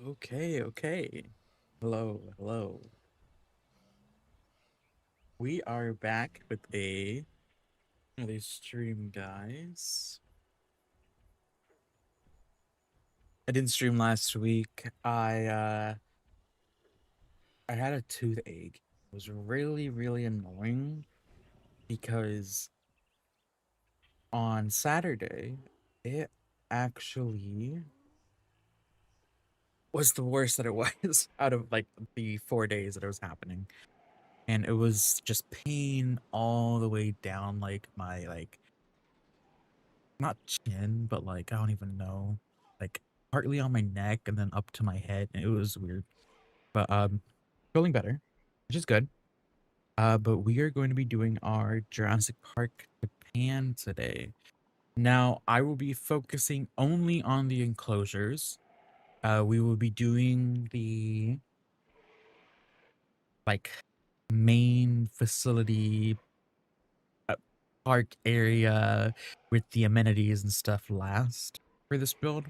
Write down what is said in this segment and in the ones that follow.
Okay. Hello. We are back with another stream, guys. I didn't stream last week. I had a toothache. It was really annoying because on Saturday it actually was the worst that it was out of like the 4 days that it was happening. And it was just pain all the way down like my not chin, but like I don't even know, like partly on my neck and then up to my head. And it was weird, but feeling better, which is good. But we are going to be doing our Jurassic Park Japan today. Now, I will be focusing only on the enclosures. We will be doing the like main facility park area with the amenities and stuff last for this build.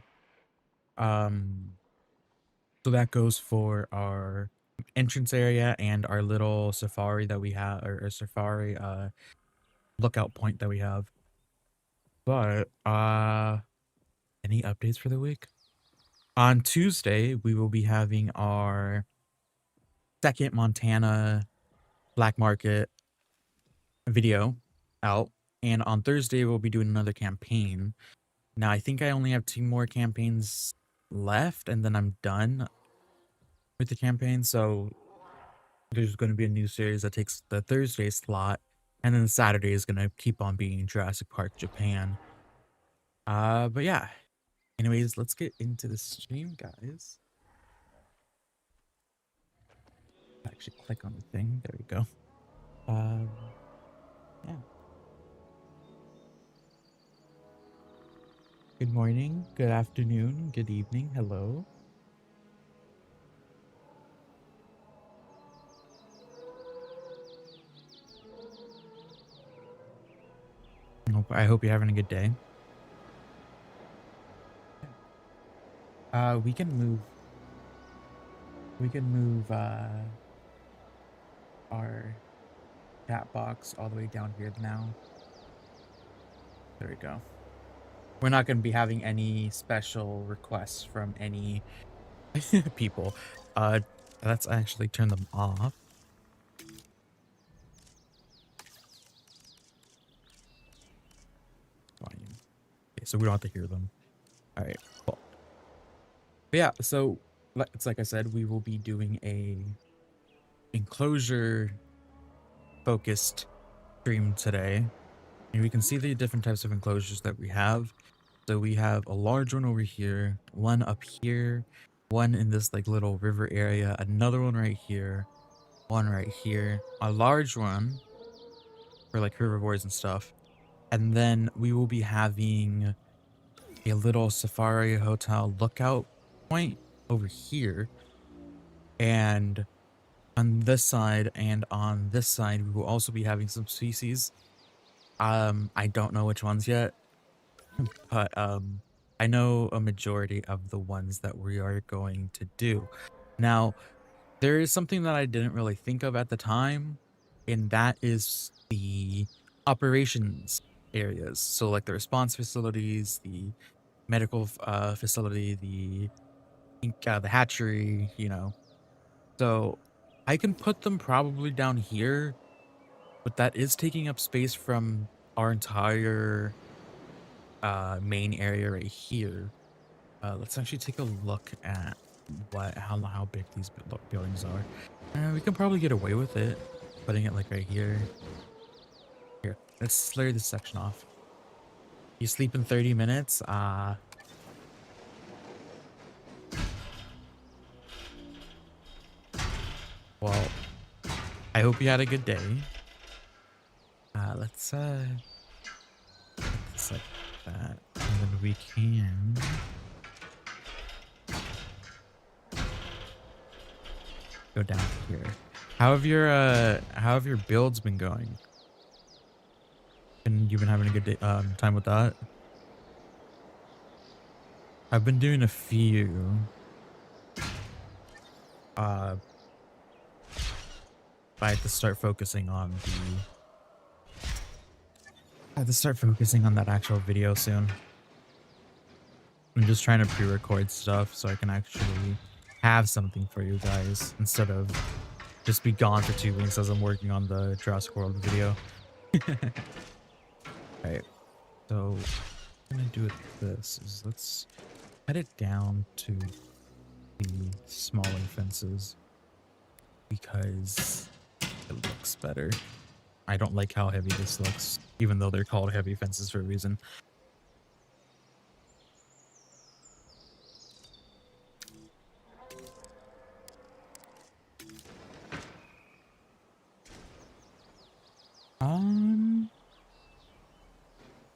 Um, So that goes for our entrance area and our little safari that we have, or safari lookout point that we have. But any updates for the week? On Tuesday, we will be having our second Montana black market video out. And on Thursday, we'll be doing another campaign. Now, I think I only have 2 more campaigns left, and then I'm done with the campaign. So there's going to be a new series that takes the Thursday slot, and then Saturday is going to keep on being Jurassic Park Japan. But yeah. Anyways, let's get into the stream, guys. Actually, click on the thing. There we go. Yeah. Good morning, good afternoon, good evening. Hello. I hope you're having a good day. We can move our chat box all the way down here now. There we go. We're not going to be having any special requests from any people. Let's actually turn them off. Okay, so we don't have to hear them. All right, cool. But yeah, so it's like I said, we will be doing a enclosure focused stream today. And we can see the different types of enclosures that we have. So we have a large one over here, one up here, one in this like little river area, another one right here, one right here, a large one for like herbivores and stuff. And then we will be having a little safari hotel lookout point over here. And on this side and on this side, we will also be having some species. I don't know which ones yet, but I know a majority of the ones that we are going to do. Now, there is something that I didn't really think of at the time, and that is the operations areas. So like the response facilities, the medical facility, the hatchery, you know. So I can put them probably down here, but that is taking up space from our entire main area right here. Let's actually take a look at how big these buildings are. We can probably get away with it, putting it like right here. Here, let's clear this section off. You sleep in 30 minutes? Well, I hope you had a good day. Let's like that, and then we can go down here. How have your builds been going? And you've been having a good day, time with that? I've been doing a few. Uh, I had to start focusing on that actual video soon. I'm just trying to pre-record stuff so I can actually have something for you guys instead of just be gone for 2 weeks as I'm working on the Jurassic World video. Alright, so what I'm gonna do with this is let's cut it down to the smaller fences because it looks better. I don't like how heavy this looks, even though they're called heavy fences for a reason.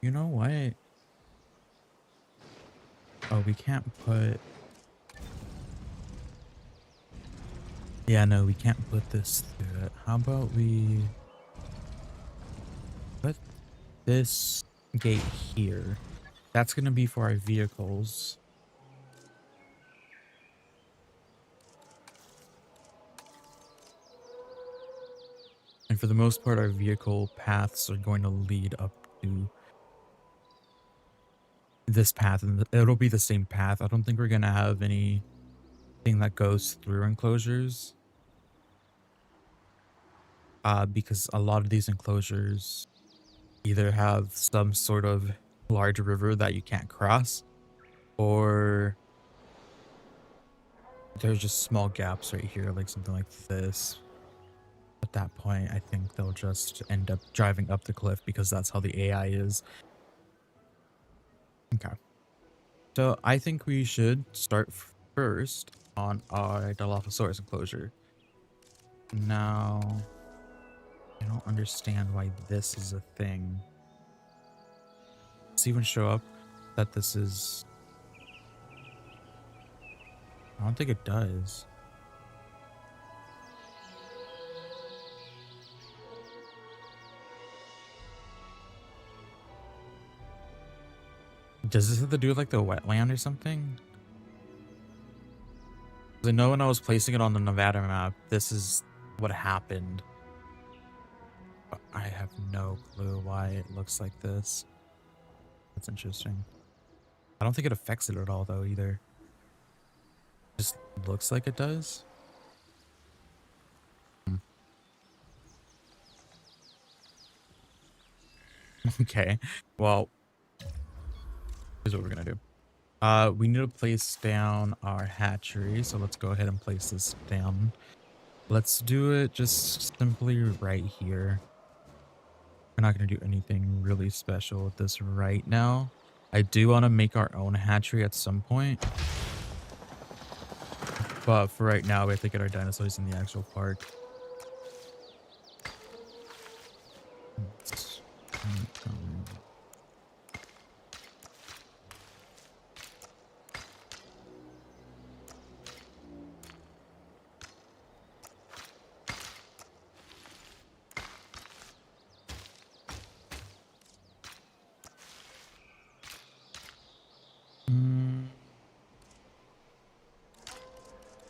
You know what? Oh, we can't put... Yeah, no, we can't put this through it. How about we put this gate here? That's going to be for our vehicles. And for the most part, our vehicle paths are going to lead up to this path, and it'll be the same path. I don't think we're going to have anything that goes through enclosures. Because a lot of these enclosures either have some sort of large river that you can't cross, or there's just small gaps right here, like something like this. At that point, I think they'll just end up driving up the cliff because that's how the AI is. Okay. So I think we should start first on our Dilophosaurus enclosure. Now, I don't understand why this is a thing. Does it even show up that this is... I don't think it does. Does this have to do with like the wetland or something? I know when I was placing it on the Nevada map, this is what happened. But I have no clue why it looks like this. That's interesting. I don't think it affects it at all though either. It just looks like it does. Okay, well, here's what we're gonna do. We need to place down our hatchery, so let's go ahead and place this down. Let's do it just simply right here. We're not going to do anything really special with this right now. I do want to make our own hatchery at some point, but for right now, we have to get our dinosaurs in the actual park.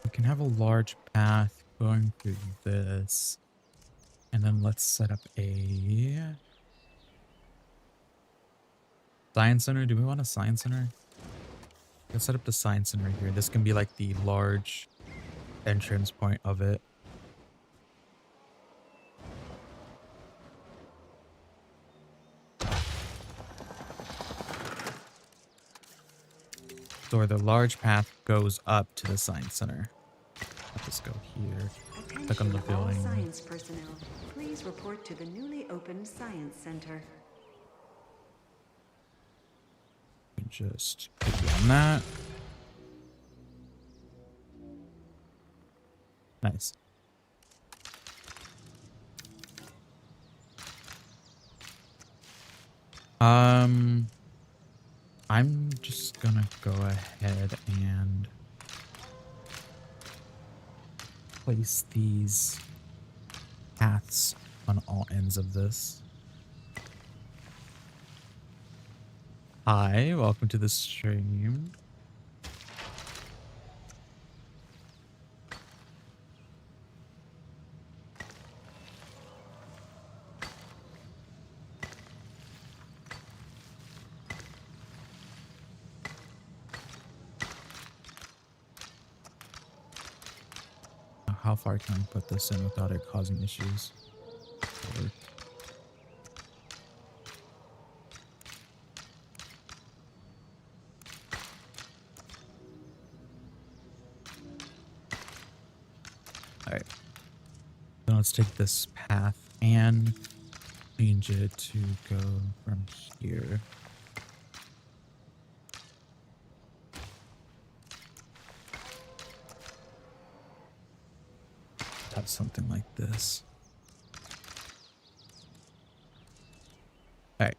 We can have a large path going through this, and then let's set up a science center. Do we want a science center? Let's set up the science center here. This can be like the large entrance point of it. So where the large path goes up to the science center. Let's just go here. Click on the building. All science personnel, please report to the newly opened science center. Just click on that. Nice. I'm just gonna go ahead and place these paths on all ends of this. Hi, welcome to the stream. how far can I put this in without it causing issues? All right. Then let's take this path and change it to go from here. Have something like this. All right.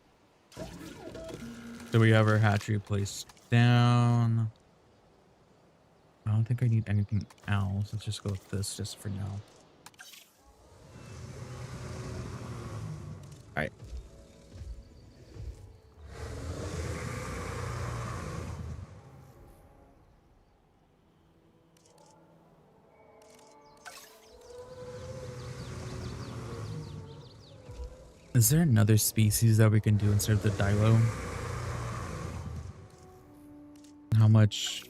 So we have our hatchery placed down. I don't think I need anything else. Let's just go with this just for now. All right. Is there another species that we can do instead of the Dilo? How much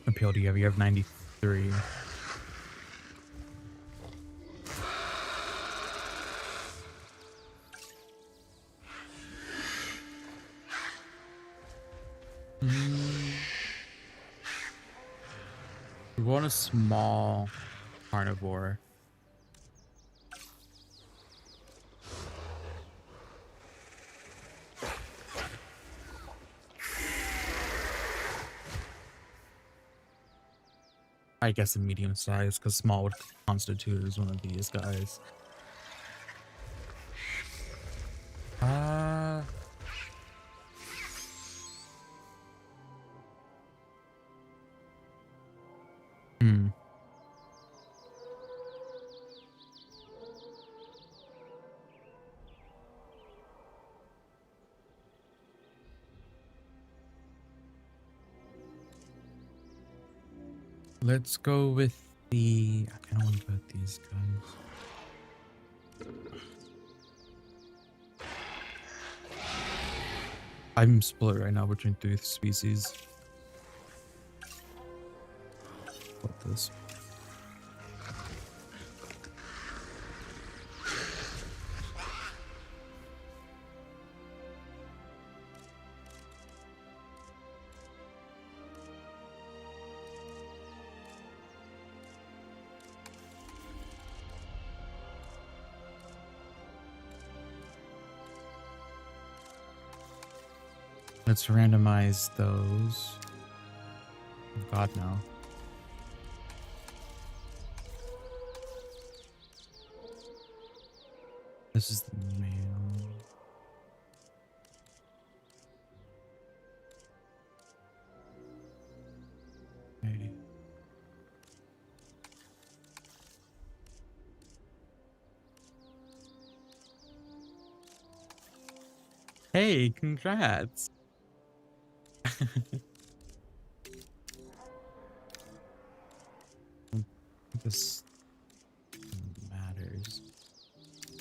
appeal do you have? You have 93. We want a small carnivore. I guess a medium size, because small would constitute as one of these guys. Let's go with the... I kind of want to put these guys. I'm split right now between 3 species. Put this. Let's randomize those. Oh God, no. This is the male. Okay. Hey, congrats. This matters.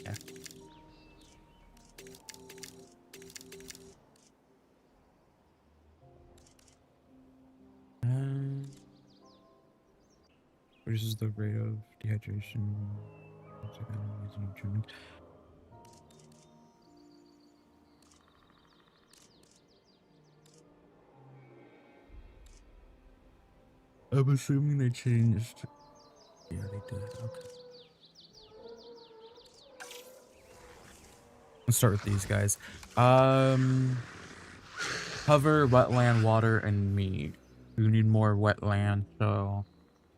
Yeah. Reduces the rate of dehydration. I'm assuming they changed. Yeah, they did. Okay. Let's start with these guys. Cover, wetland, water, and meat. We need more wetland, so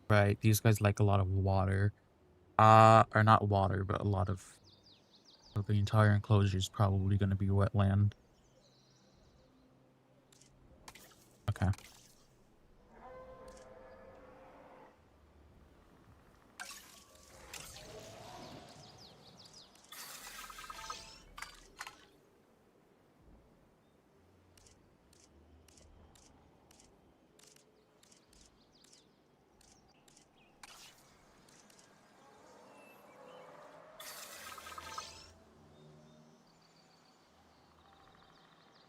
right. These guys like a lot of water. Or not water, but a lot of. So the entire enclosure is probably going to be wetland. Okay.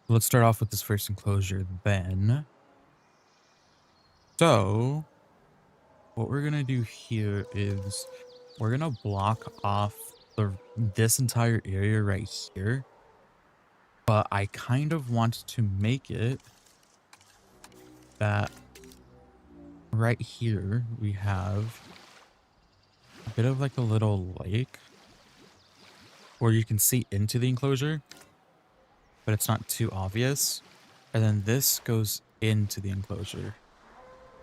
Let's start off with this first enclosure then. So what we're gonna do here is we're gonna block off this entire area right here, but I kind of want to make it that right here we have a bit of like a little lake where you can see into the enclosure, but it's not too obvious. And then this goes into the enclosure.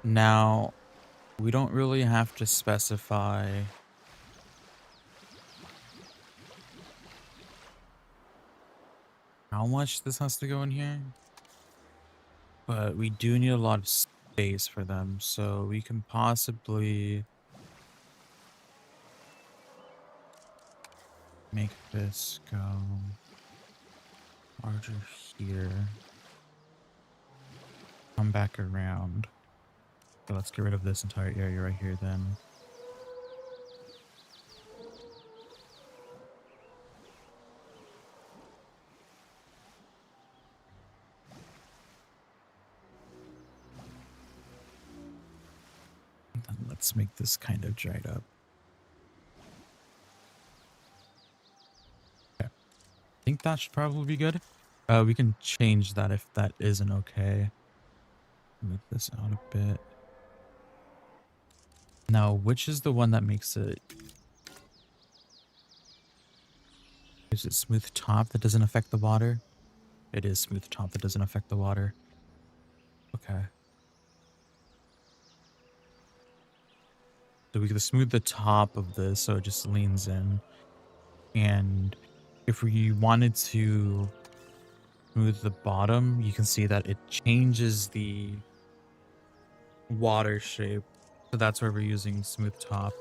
Now, we don't really have to specify how much this has to go in here, but we do need a lot of space for them, so we can possibly make this go larger here. Come back around. So let's get rid of this entire area right here then. And then let's make this kind of dried up. Okay. I think that should probably be good. We can change that if that isn't okay. Move this out a bit. Now, which is the one that makes it? Is it smooth top that doesn't affect the water? It is smooth top that doesn't affect the water. Okay. So we can smooth the top of this so it just leans in. And if we wanted to smooth the bottom, you can see that it changes the water shape. So that's why we're using smooth top.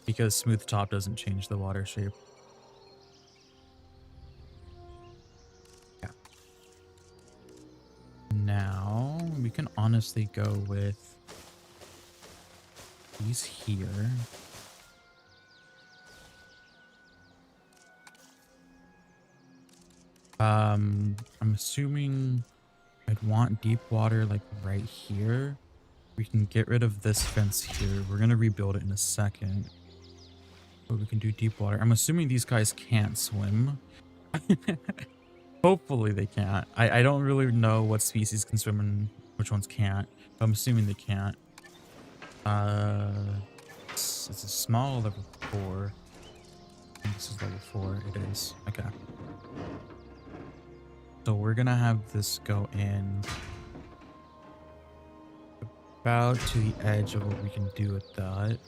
Because smooth top doesn't change the water shape. Yeah. Now we can honestly go with these here. I'm assuming I'd want deep water like right here. We can get rid of this fence here. We're gonna rebuild it in a second. But we can do deep water. I'm assuming these guys can't swim. Hopefully they can't. I don't really know what species can swim and which ones can't. But I'm assuming they can't. It's a small level 4. I think this is level 4. It is. Okay. So we're gonna have this go in about to the edge of what we can do with that.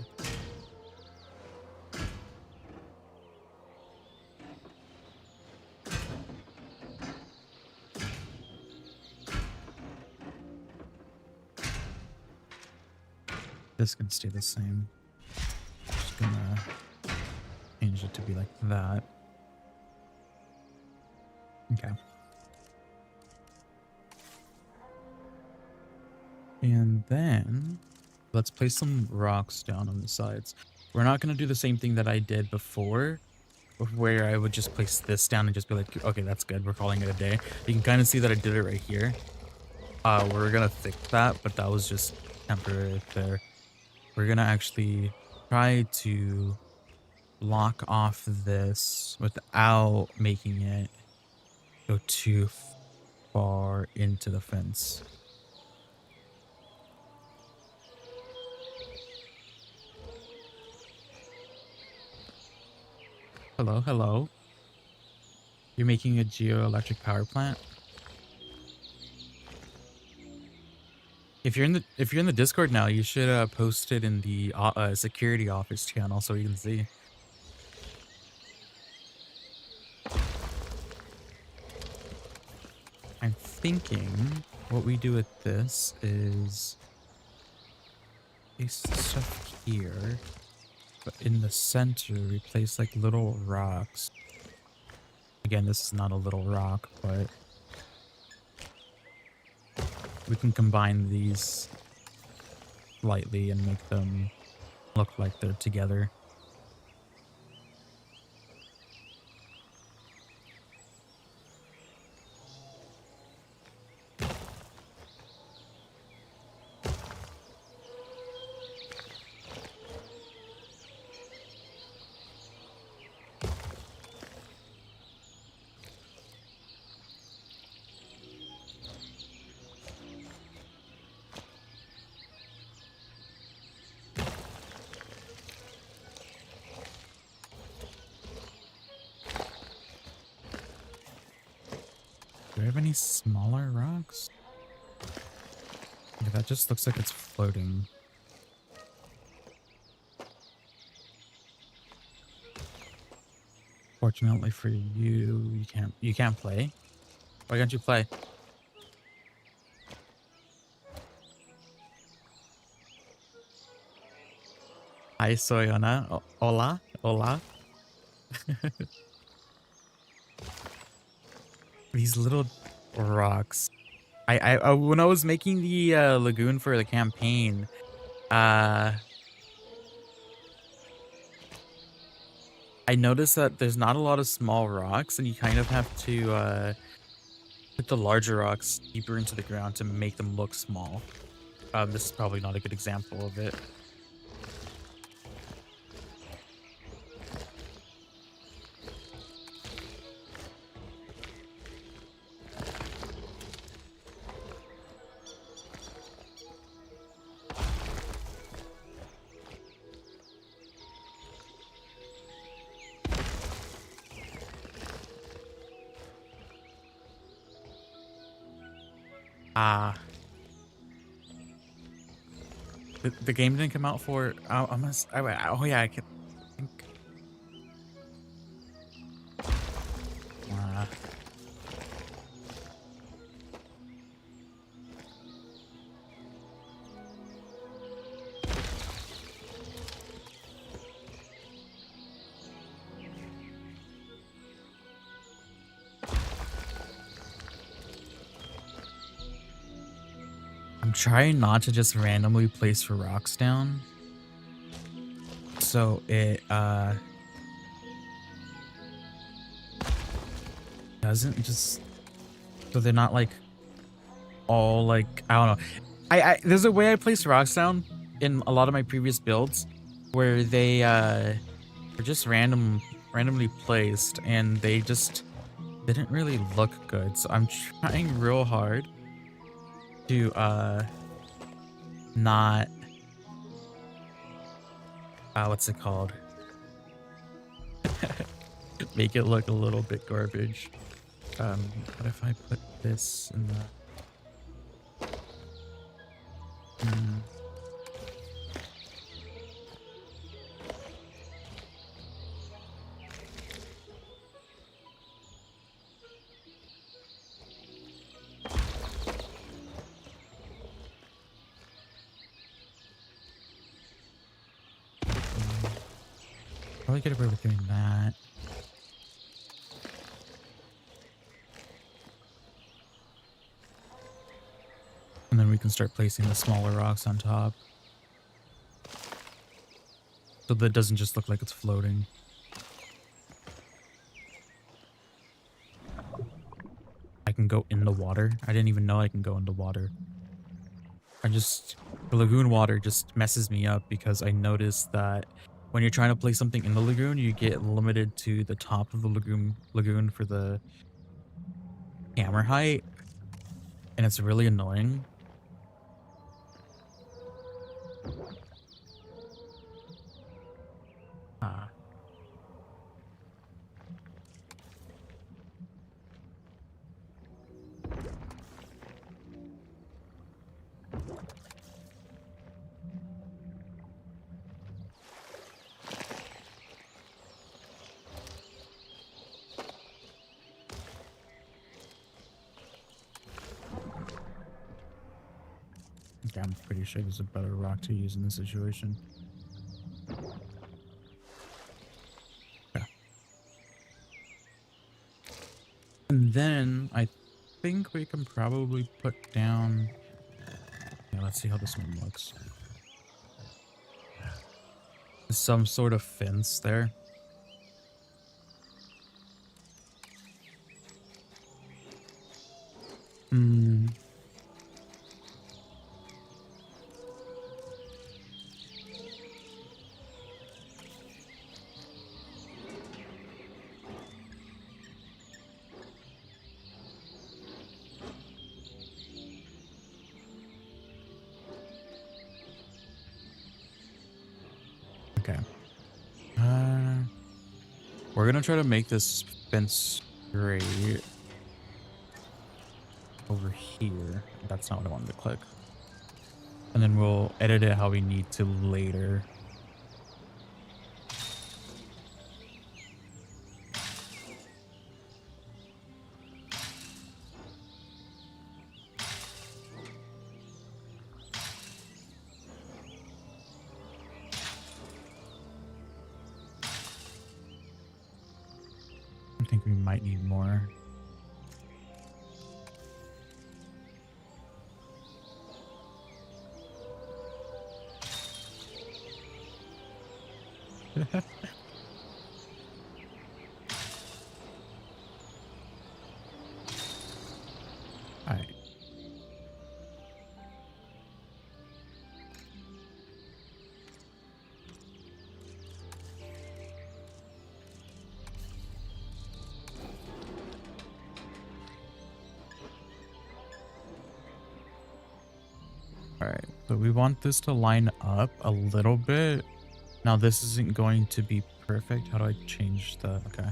This can stay the same. Just gonna change it to be like that. Okay. And then let's place some rocks down on the sides. We're not going to do the same thing that I did before, where I would just place this down and just be like, okay, that's good. We're calling it a day. You can kind of see that I did it right here. We're going to fix that, but that was just temporary there. We're going to actually try to block off this without making it go too far into the fence. Hello, hello. You're making a geoelectric power plant? If you're in the Discord now, you should post it in the security office channel so you can see. I'm thinking what we do with this is place stuff here, but in the center we place like little rocks. Again, this is not a little rock, but we can combine these slightly and make them look like they're together. Do we have any smaller rocks? Yeah, that just looks like it's floating. Fortunately for you, you can't play. Why can't you play? Hi, Soyona. Hola, hola. These little rocks. I when I was making the lagoon for the campaign, I noticed that there's not a lot of small rocks, and you kind of have to put the larger rocks deeper into the ground to make them look small. This is probably not a good example of it. Ah. The game didn't come out for. Oh yeah, I can think. Uh, I'm trying not to just randomly place rocks down, so it doesn't just. So they're not like all like, I don't know. I there's a way I place rocks down in a lot of my previous builds where they were just randomly placed, and they just didn't really look good. So I'm trying real hard to not what's it called? Make it look a little bit garbage. What if I put this in the probably get away with doing that. And then we can start placing the smaller rocks on top. So that it doesn't just look like it's floating. I can go in the water. I didn't even know I can go into water. The lagoon water just messes me up because I noticed that when you're trying to place something in the lagoon, you get limited to the top of the lagoon for the camera height. And it's really annoying. Ah. Okay, I'm pretty sure there's a better rock to use in this situation. Okay. And then I think we can probably put down. Yeah, let's see how this one looks. Some sort of fence there. Hmm. Okay. We're gonna try to make this fence straight. over here. That's not what I wanted to click. And then we'll edit it how we need to later. I think we might need more. All right. All right, but we want this to line up a little bit. Now this isn't going to be perfect. How do I change the, okay.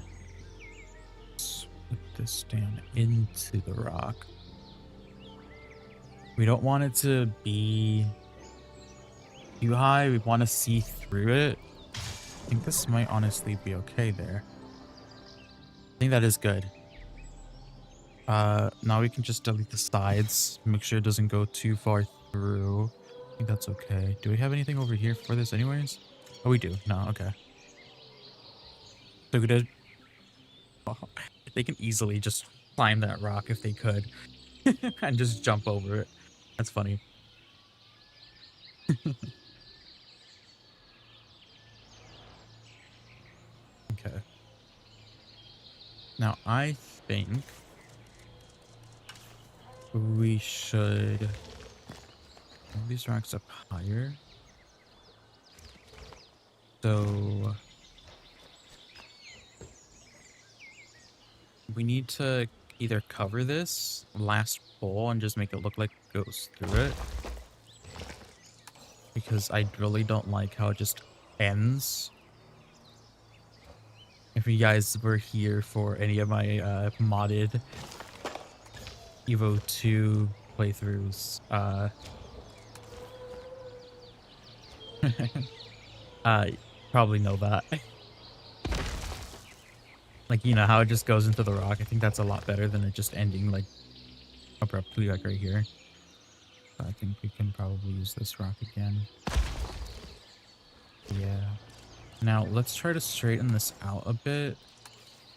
Let's put this down into the rock. We don't want it to be too high. We want to see through it. I think this might honestly be okay there. I think that is good. Now we can just delete the sides. Make sure it doesn't go too far through. I think that's okay. Do we have anything over here for this anyways? Oh, we do. No, okay. So we did. Oh, they can easily just climb that rock if they could. And just jump over it. That's funny. Okay. Now I think we should move these rocks up higher. So we need to either cover this last bowl and just make it look like it goes through it. Because I really don't like how it just ends. If you guys were here for any of my modded Evo 2 playthroughs, probably know that. Like, you know, how it just goes into the rock. I think that's a lot better than it just ending like abruptly, like right here. So I think we can probably use this rock again. Yeah. Now let's try to straighten this out a bit,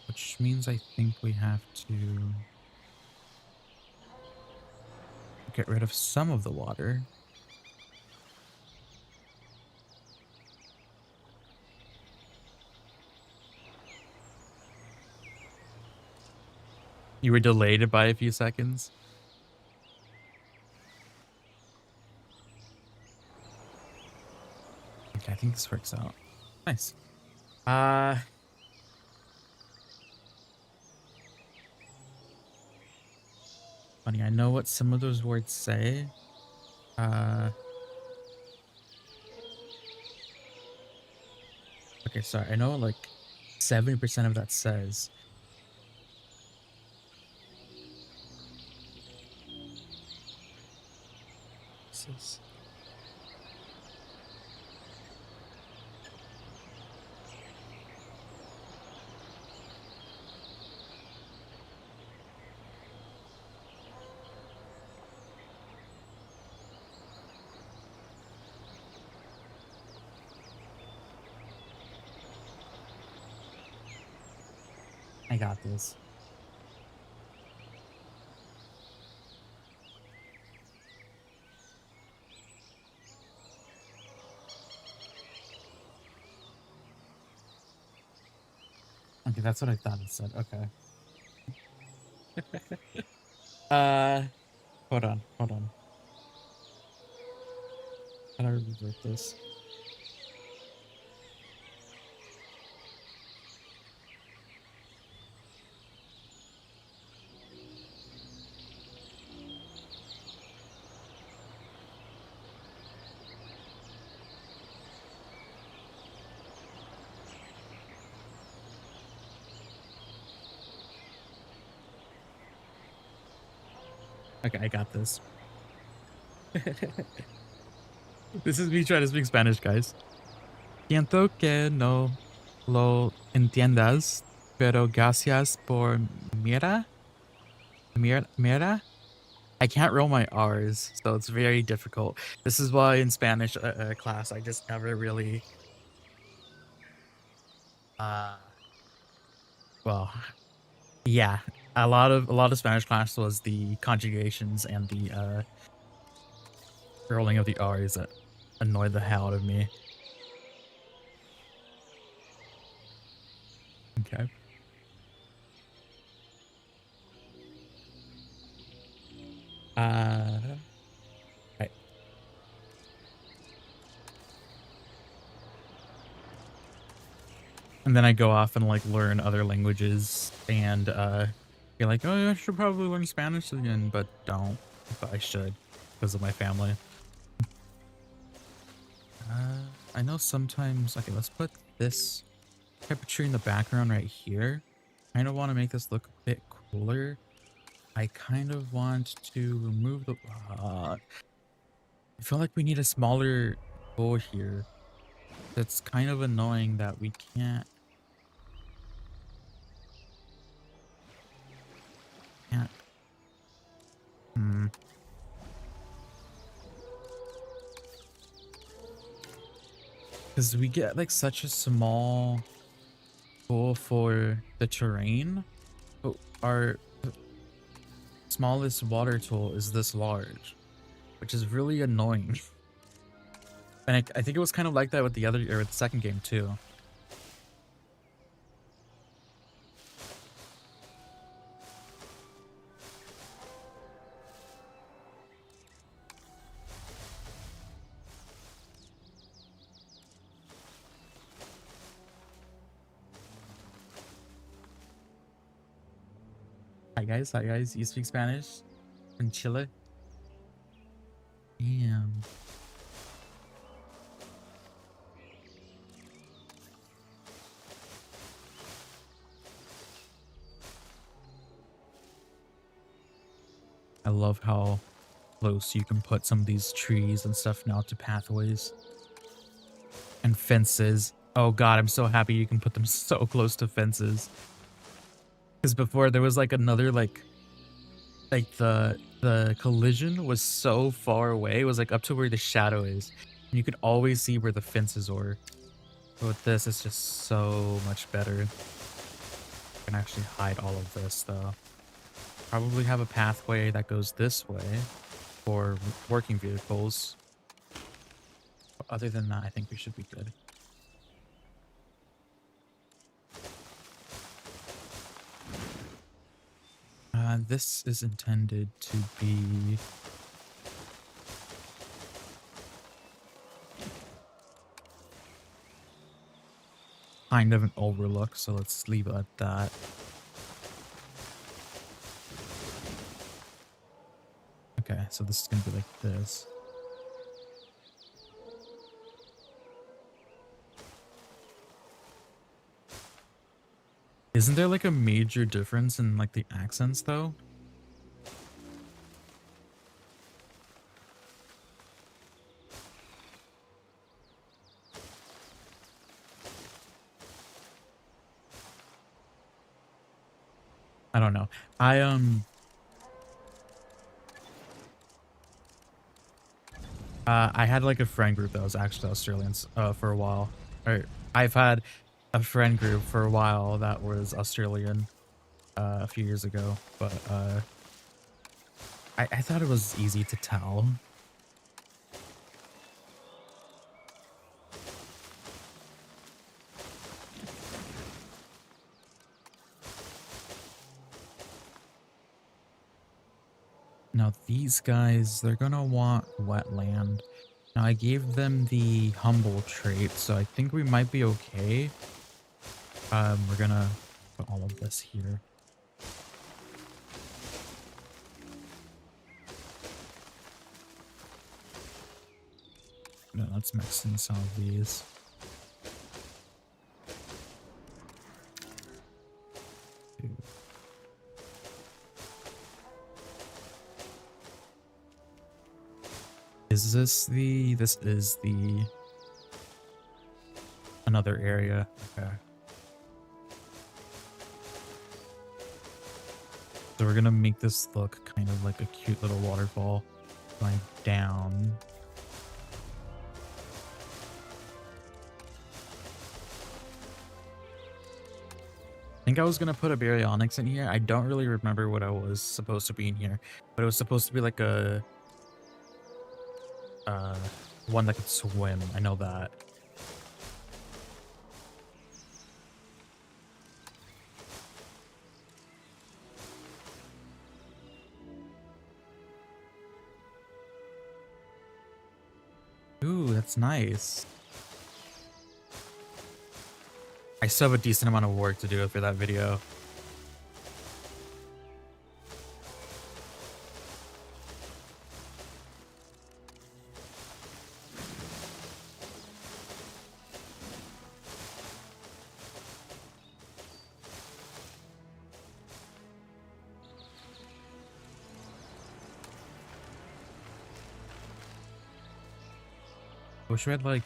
which means I think we have to get rid of some of the water. You were delayed by a few seconds. Okay, I think this works out. Nice. Funny, I know what some of those words say. Okay, sorry. I know like 70% of that says. Says. I got this. Okay, that's what I thought it said. Okay. Hold on. How do I revert this? Okay, I got this. This is me trying to speak Spanish, guys. Siento que no lo entiendas, pero gracias por mira. I can't roll my R's, so it's very difficult. This is why in Spanish class, I just never really, well, yeah, a lot of Spanish class was the conjugations and the rolling of the R's that annoyed the hell out of me. Okay. Right. And then I go off and like learn other languages and be like, oh, I should probably learn Spanish again, but don't. But I should because of my family. I know sometimes. Okay, let's put this type of tree in the background right here. I kind of want to make this look a bit cooler. I kind of want to remove the. I feel like we need a smaller bowl here. It's kind of annoying that we can't. Because we get like such a small tool for the terrain, but our smallest water tool is this large, which is really annoying. And I think it was kind of like that with the other or with the second game too. Hi guys, you speak Spanish? In Chile? Damn. I love how close you can put some of these trees and stuff now to pathways. And fences. Oh god, I'm so happy you can put them so close to fences. Because before there was like another like the collision was so far away. It was like up to where the shadow is. And you could always see where the fences were. But with this, it's just so much better. I can actually hide all of this though. Probably have a pathway that goes this way for working vehicles. But other than that, I think we should be good. This is intended to be kind of an overlook, so let's leave it at that. Okay, so this is gonna be like this. Isn't there like a major difference in like the accents though? I don't know. I had like a friend group that was actually Australians for a while. Or I've had a friend group for a while that was Australian a few years ago, but I thought it was easy to tell. Now these guys, they're gonna want wetland. Now I gave them the humble trait, so I think we might be okay. We're gonna put all of this here. No, let's mix in some of these. Is this is the another area? Okay. So we're gonna make this look kind of like a cute little waterfall going down. I think I was gonna put a baryonyx in here. I don't really remember what I was supposed to be in here, but it was supposed to be like a one that could swim. I know that. Ooh, that's nice. I still have a decent amount of work to do for that video. Wish we had like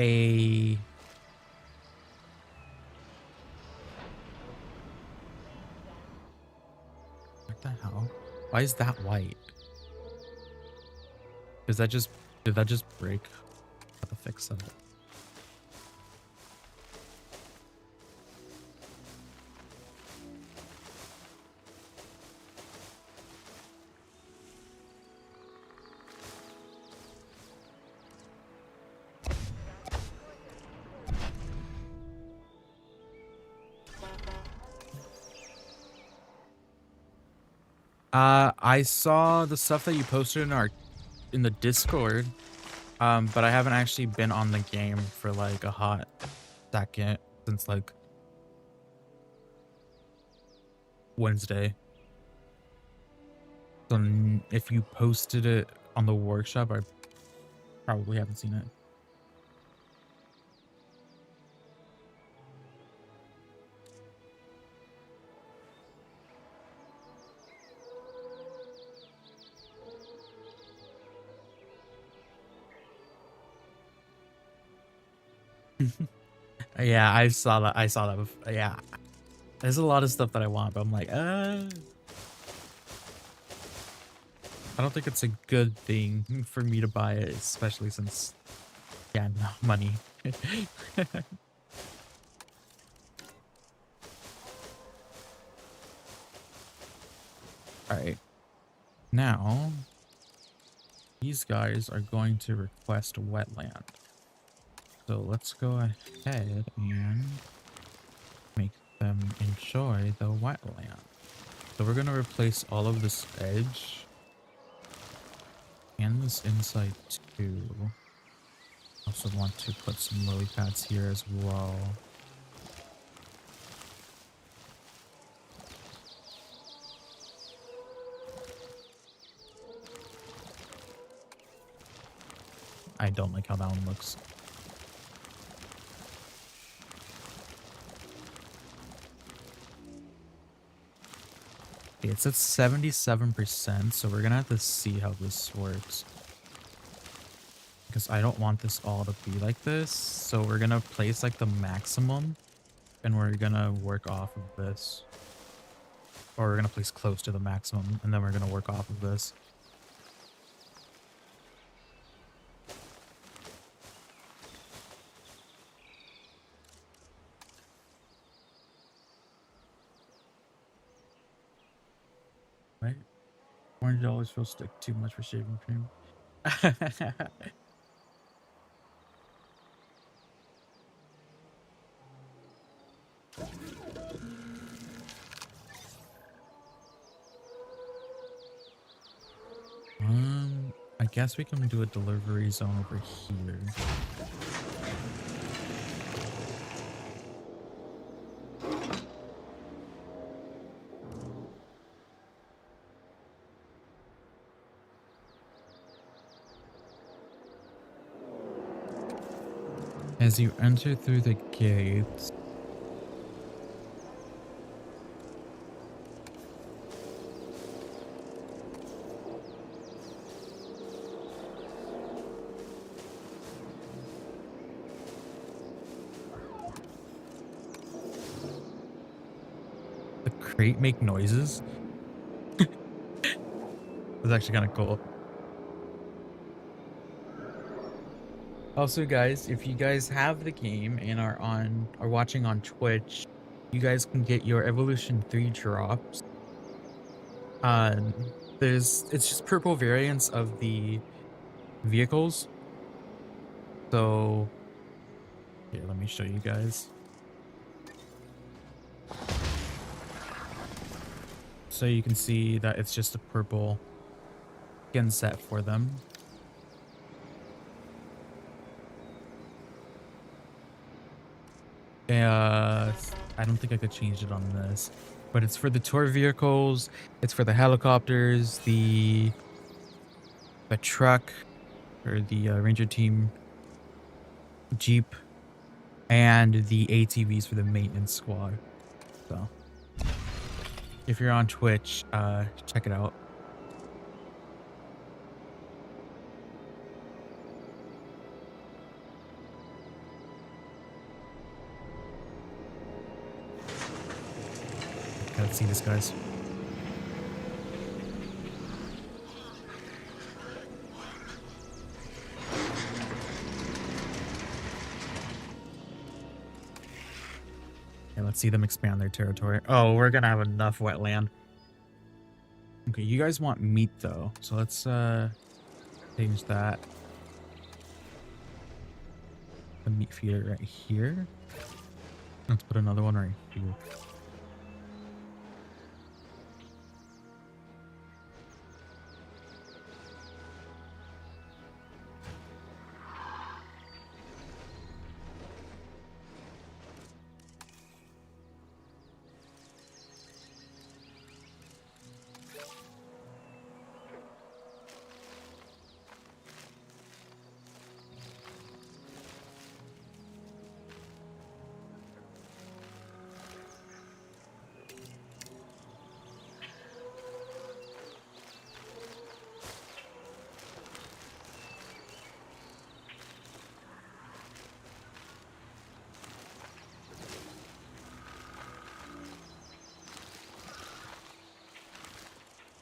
a what the hell? Why is that white? Did that just break? I have to fix that. I saw the stuff that you posted in the Discord, but I haven't actually been on the game for like a hot second since like Wednesday. So if you posted it on the workshop, I probably haven't seen it. Yeah, I saw that. Yeah, there's a lot of stuff that I want, but I'm like, I don't think it's a good thing for me to buy it, especially since, yeah, no money. All right, now these guys are going to request wetland. So let's go ahead and make them enjoy the wetland. So we're gonna replace all of this edge and this inside too. Also want to put some lily pads here as well. I don't like how that one looks. Okay, it's at 77%, so we're gonna have to see how this works. Because I don't want this all to be like this, so we're gonna place like the maximum, and we're gonna work off of this. Or we're gonna place close to the maximum, and then we're gonna work off of this. Right? $400 feels like too much for shaving cream. I guess we can do a delivery zone over here. As you enter through the gates, crate make noises. It's actually kind of cool. Also, guys, if you guys have the game and are watching on Twitch, you guys can get your Evolution 3 drops. It's just purple variants of the vehicles. So here, let me show you guys. So you can see that it's just a purple skin set for them. I don't think I could change it on this, but it's for the tour vehicles, it's for the helicopters, the truck, or the Ranger Team Jeep, and the ATVs for the maintenance squad. So if you're on Twitch, check it out. Let's see this, guys. Okay, let's see them expand their territory. Oh, we're gonna have enough wetland. Okay, you guys want meat though, so let's change that. The meat feeder right here. Let's put another one right here.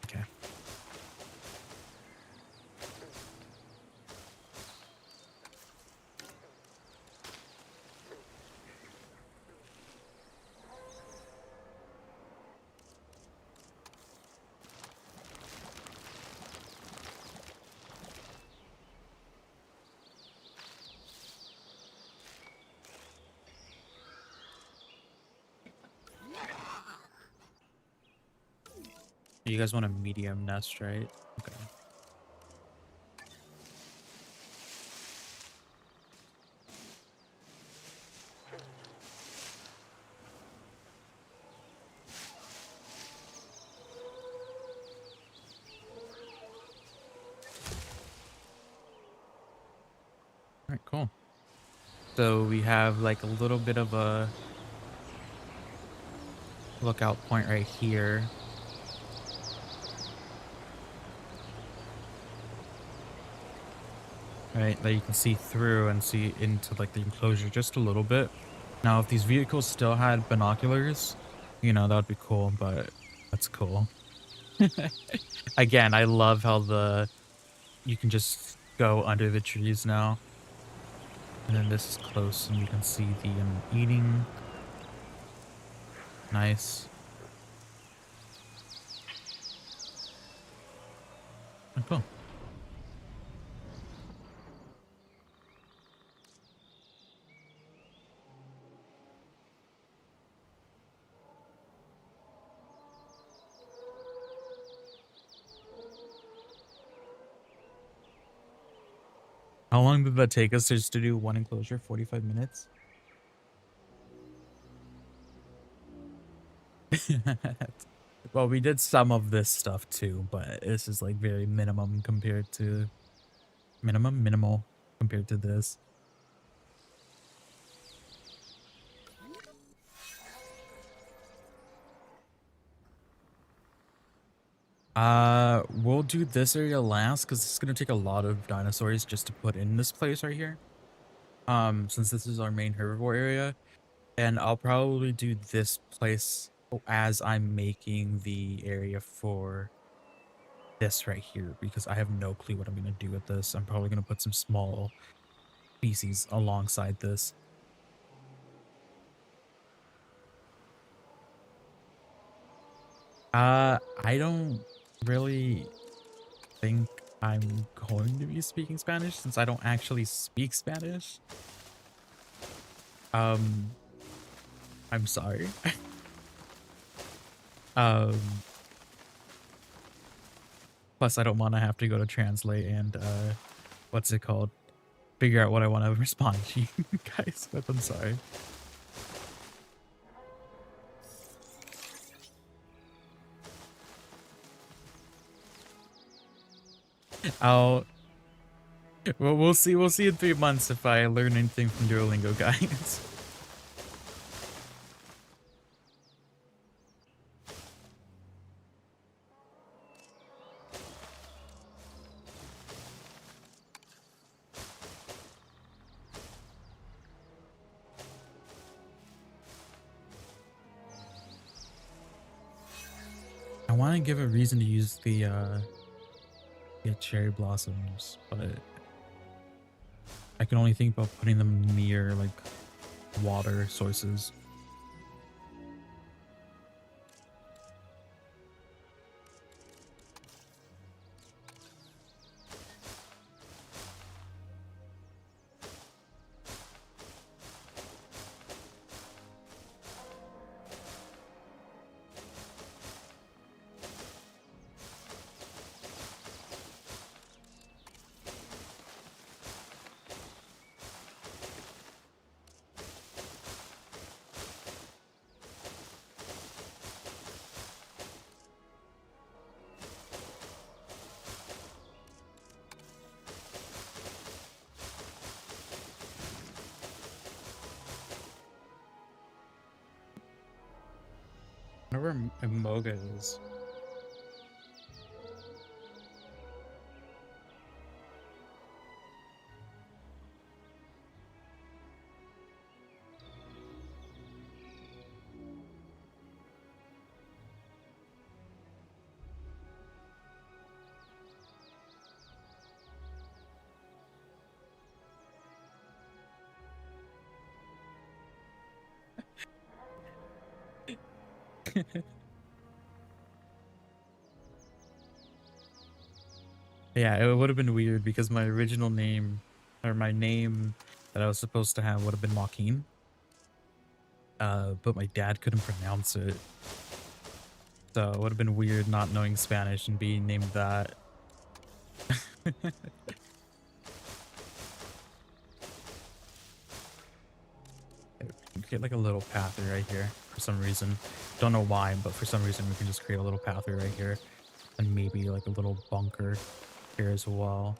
Okay. You guys want a medium nest, right? Okay. All right, cool. So we have like a little bit of a lookout point right here. Right, that you can see through and see into like the enclosure just a little bit. Now, if these vehicles still had binoculars, you know, that would be cool, but that's cool. Again, I love how you can just go under the trees now. And then this is close and you can see the eating. Nice. Oh, cool. How long did that take us just to do one enclosure? 45 minutes? Well, we did some of this stuff too, but this is like very minimal compared to minimal compared to this. We'll do this area last because it's gonna take a lot of dinosaurs just to put in this place right here. Since this is our main herbivore area, and I'll probably do this place as I'm making the area for this right here, because I have no clue what I'm going to do with this. I'm probably going to put some small species alongside this. I don't really think I'm going to be speaking Spanish since I don't actually speak Spanish. Um, I'm sorry. Um, plus I don't want to have to go to translate and what's it called? Figure out what I want to respond to you guys with. I'm sorry. I'll well, we'll see. We'll see in 3 months if I learn anything from Duolingo, guys. I want to give a reason to use the cherry blossoms, but I can only think about putting them near like water sources. I wonder where Moga is. Yeah, it would have been weird because my original name, or my name that I was supposed to have, would have been Joaquin. But my dad couldn't pronounce it. So it would have been weird not knowing Spanish and being named that. Get like a little pathway right here for some reason. Don't know why, but for some reason we can just create a little pathway right here. And maybe like a little bunker here as well.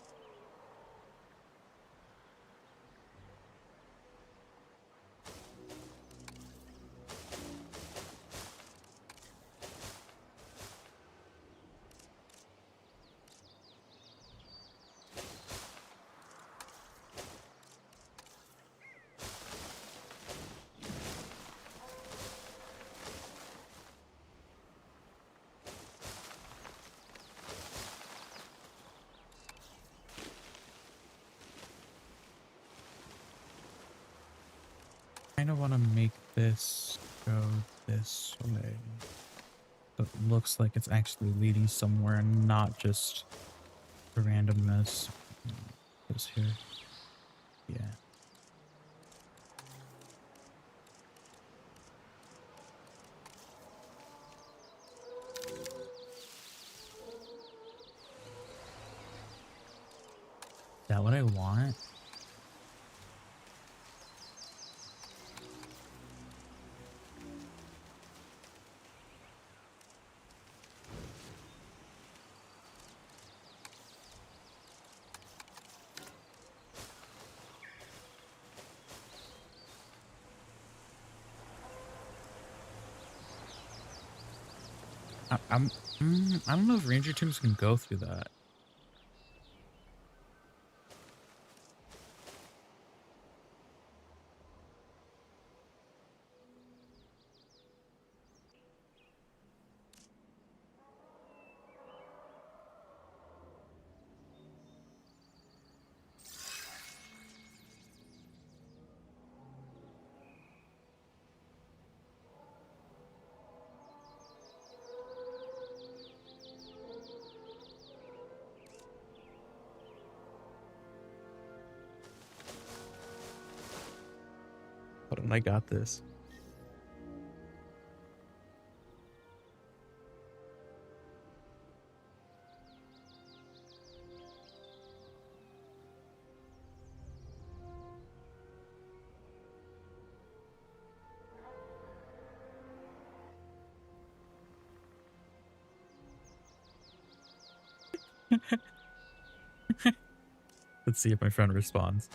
I kind of want to make this go this way. So it looks like it's actually leading somewhere and not just a randomness. Goes here. Yeah. Is that what I want? I don't know if ranger teams can go through that. Hold on, I got this. Let's see if my friend responds.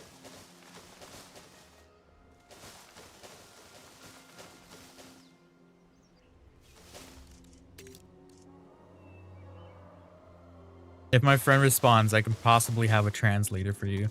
If my friend responds, I can possibly have a translator for you.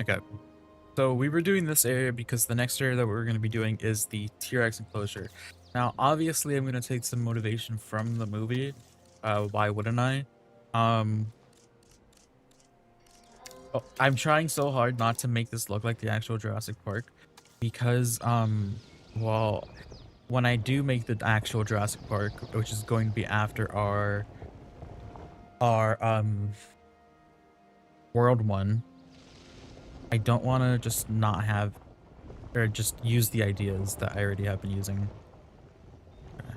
Okay. So we were doing this area because the next area that we're going to be doing is the T-Rex enclosure. Now, obviously, I'm going to take some motivation from the movie. Why wouldn't I? I'm trying so hard not to make this look like the actual Jurassic Park because, well, when I do make the actual Jurassic Park, which is going to be after our World one, I don't want to just not have, or just use the ideas that I already have been using. Okay.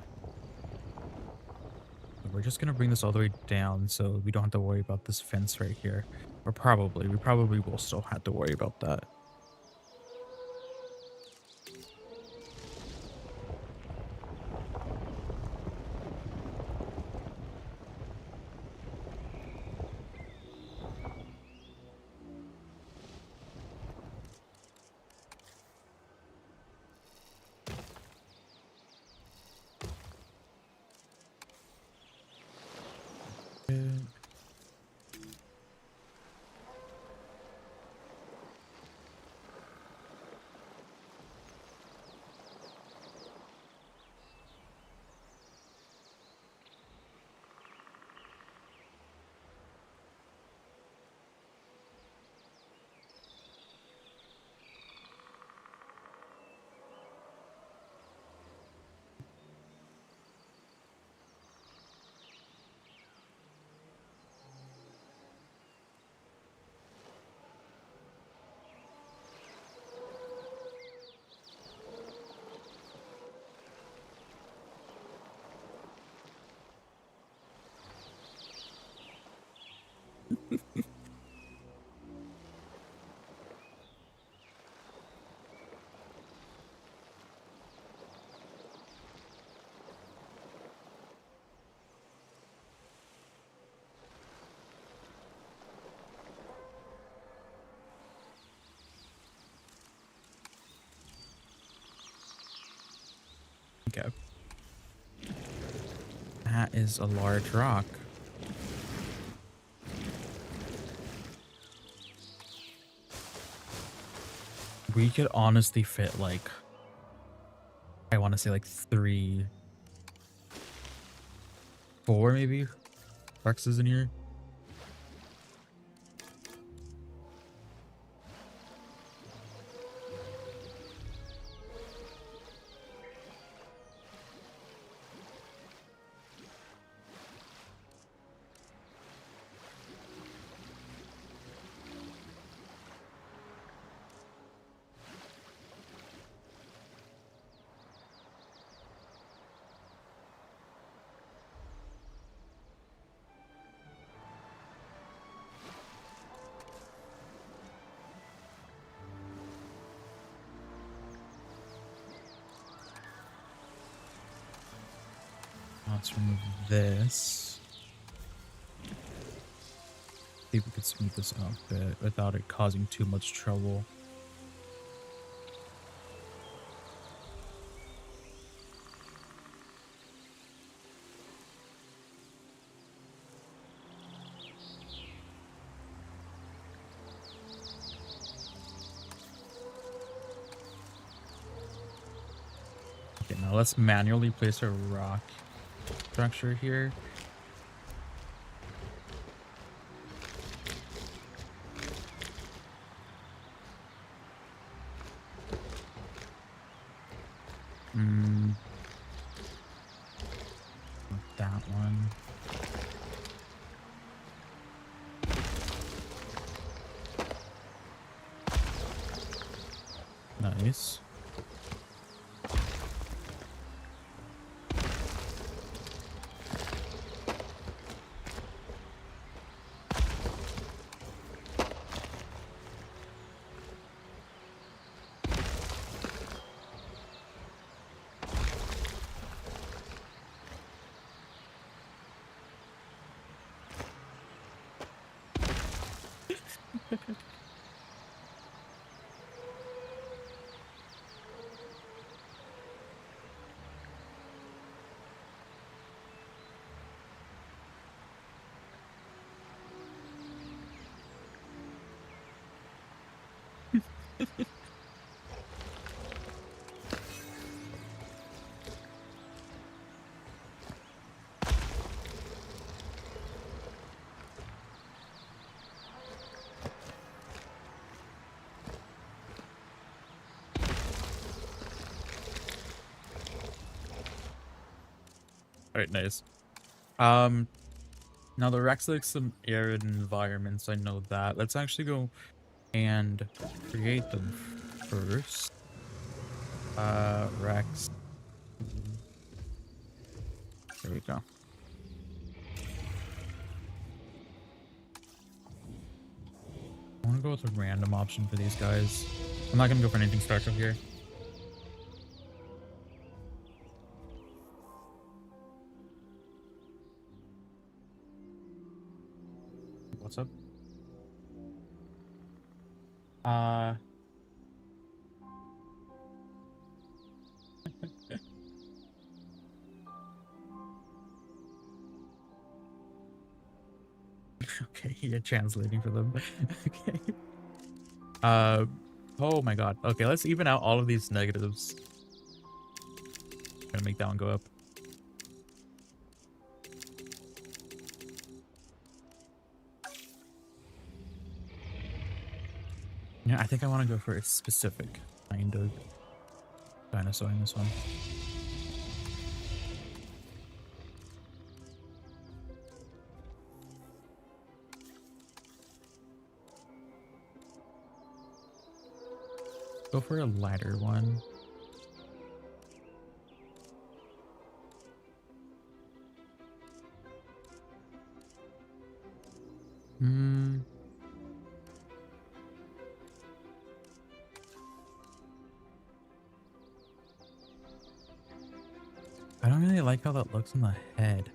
We're just gonna bring this all the way down so we don't have to worry about this fence right here. Or we probably will still have to worry about that. Okay. That is a large rock. We could honestly fit like, I want to say like 3, 4 maybe Rexes in here. Let's remove this. See if we could smooth this out a bit without it causing too much trouble. Okay, now let's manually place a rock structure here. Mm, not that one. Nice. All right, nice. Now the Rex likes some arid environments. I know that. Let's actually go and create them first. Rex. There we go. I want to go with a random option for these guys. I'm not gonna go for anything special here. What's up? Okay, you're translating for them. Okay. Oh my god. Okay, let's even out all of these negatives. Gonna make that one go up. Yeah, I think I want to go for a specific kind of dinosaur in this one. Go for a lighter one. I don't really like how that looks on the head.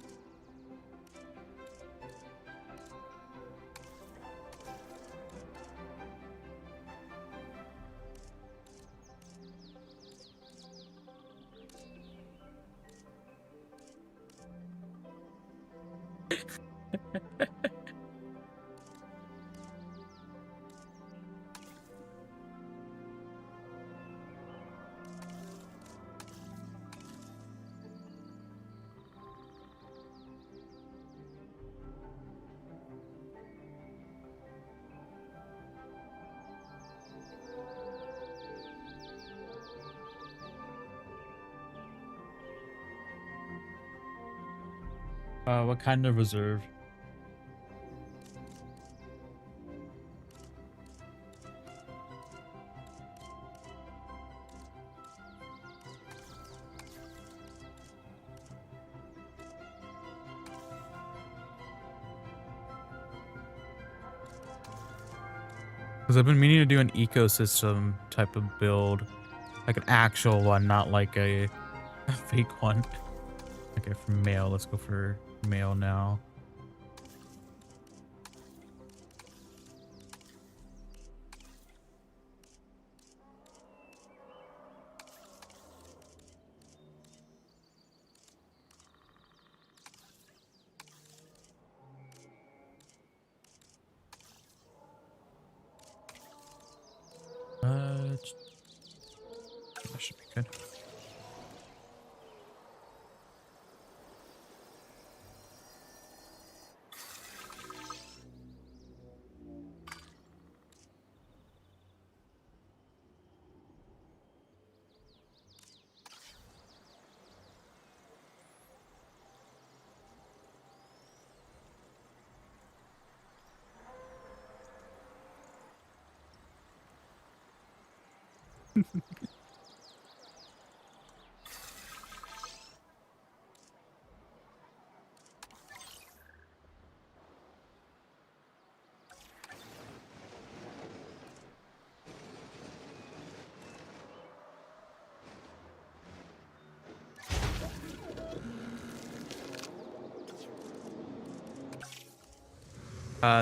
What kind of reserve? Because I've been meaning to do an ecosystem type of build. Like an actual one, not like a fake one. Okay, for male, let's go for male now. That should be good.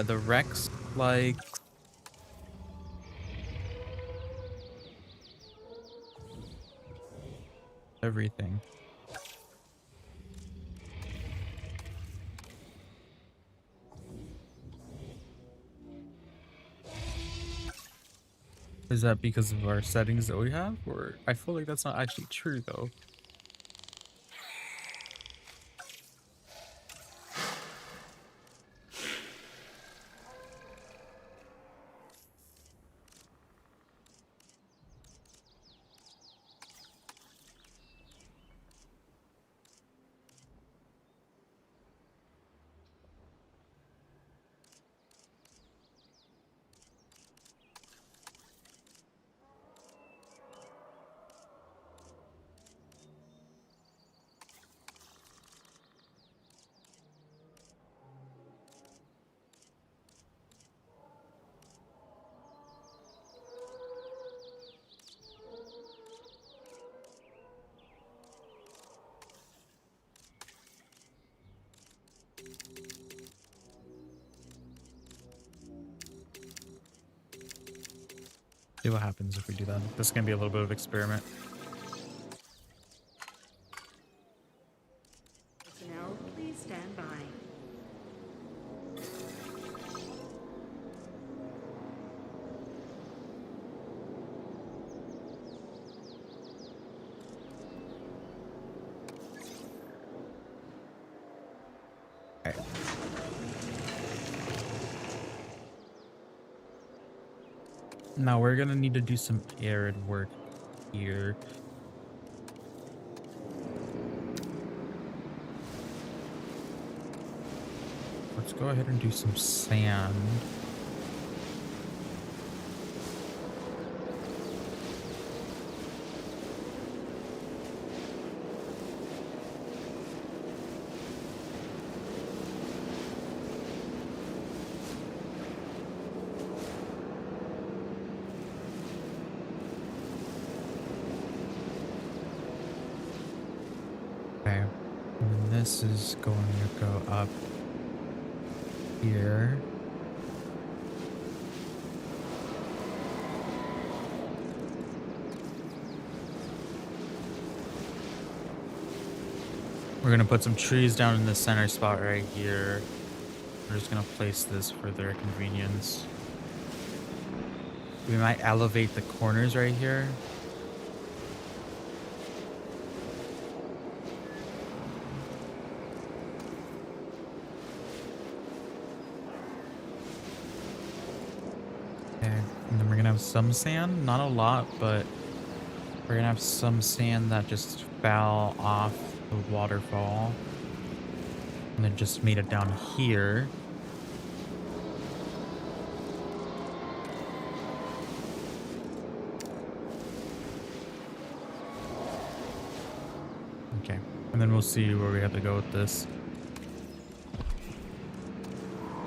The Rex, like, everything. Is that because of our settings that we have? Or I feel like that's not actually true though. See what happens if we do that. This is gonna be a little bit of experiment. Personnel, please stand by. Okay. Now we're gonna need to do some arid work here. Let's go ahead and do some sand. Okay, and this is going to go up here. We're gonna put some trees down in the center spot right here. We're just gonna place this for their convenience. We might elevate the corners right here. And then we're gonna have some sand, not a lot, but we're gonna have some sand that just fell off the waterfall and then just made it down here. Okay, and then we'll see where we have to go with this.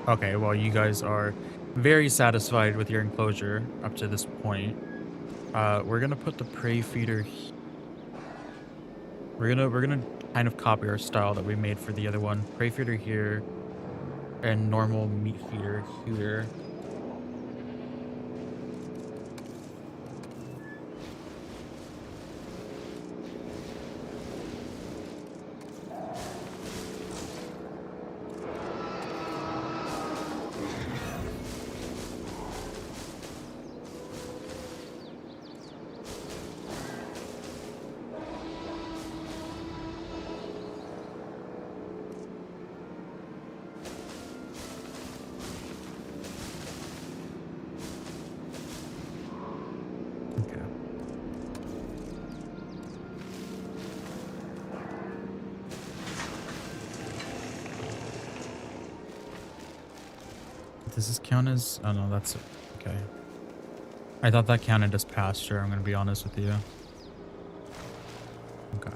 Okay, well, you guys are very satisfied with your enclosure up to this point. We're gonna put the prey feeder. We're gonna kind of copy our style that we made for the other one. Prey feeder here, and normal meat feeder here. Does this count as... Oh no, that's... Okay. I thought that counted as pasture, I'm gonna be honest with you. Okay.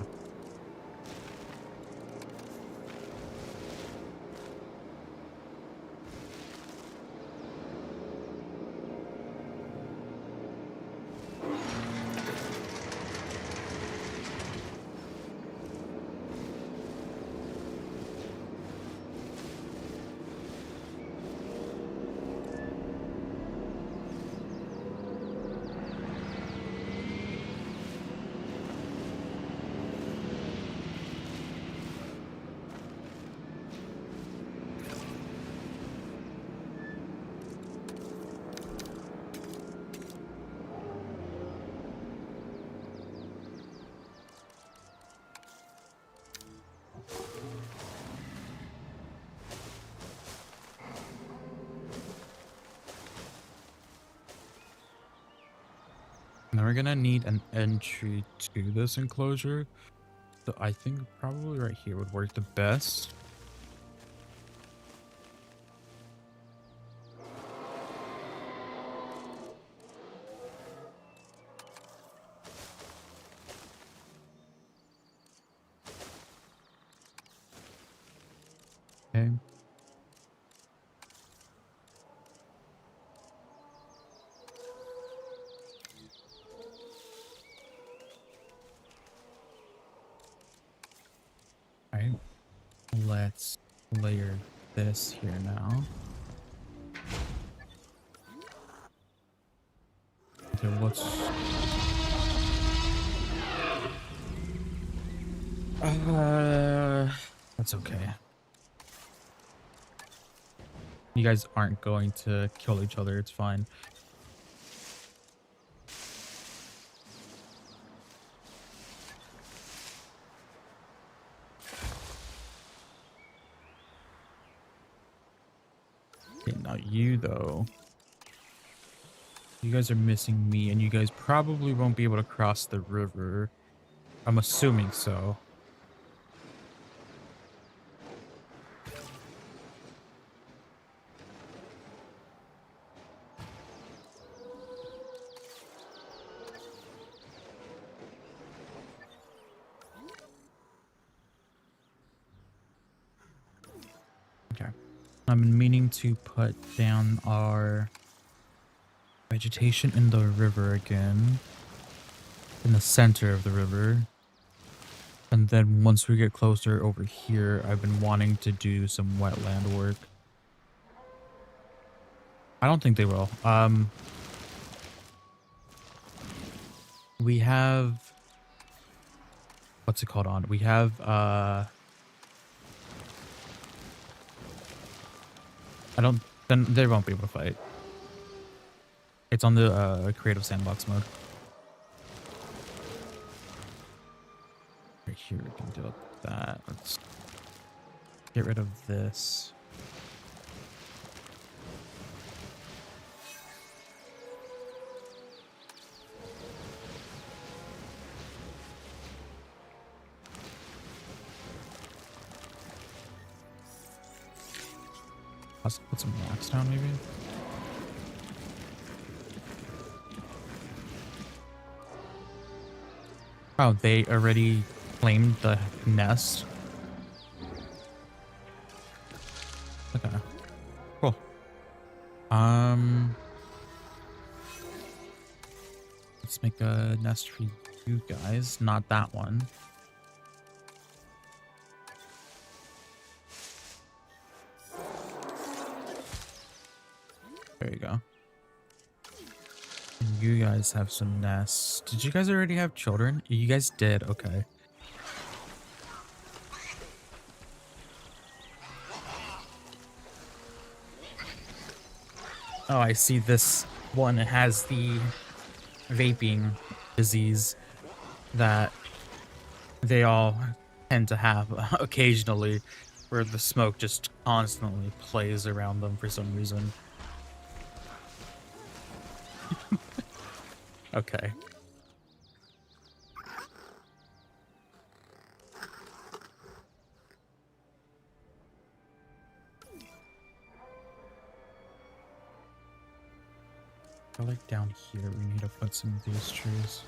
Now we're gonna need an entry to this enclosure. So I think probably right here would work the best. Okay. All right. Let's layer this here now. Okay, that's okay. You guys aren't going to kill each other, it's fine. Okay, now you though. You guys are missing me, and you guys probably won't be able to cross the river. I'm assuming so. Okay. I'm meaning to put down our vegetation in the river again. In the center of the river. And then once we get closer over here, I've been wanting to do some wetland work. I don't think they will. We have... What's it called on? We have, I don't... Then they won't be able to fight. It's on the creative sandbox mode. Right here, we can deal with that. Let's get rid of this. Let's put some rocks down, maybe. Oh, they already claimed the nest. Okay. Cool. Let's make a nest for you guys, not that one. There you go. And you guys have some nests. Did you guys already have children? You guys did, okay. Oh, I see this one has the vaping disease that they all tend to have occasionally, where the smoke just constantly plays around them for some reason. Okay. I feel like down here we need to put some of these trees.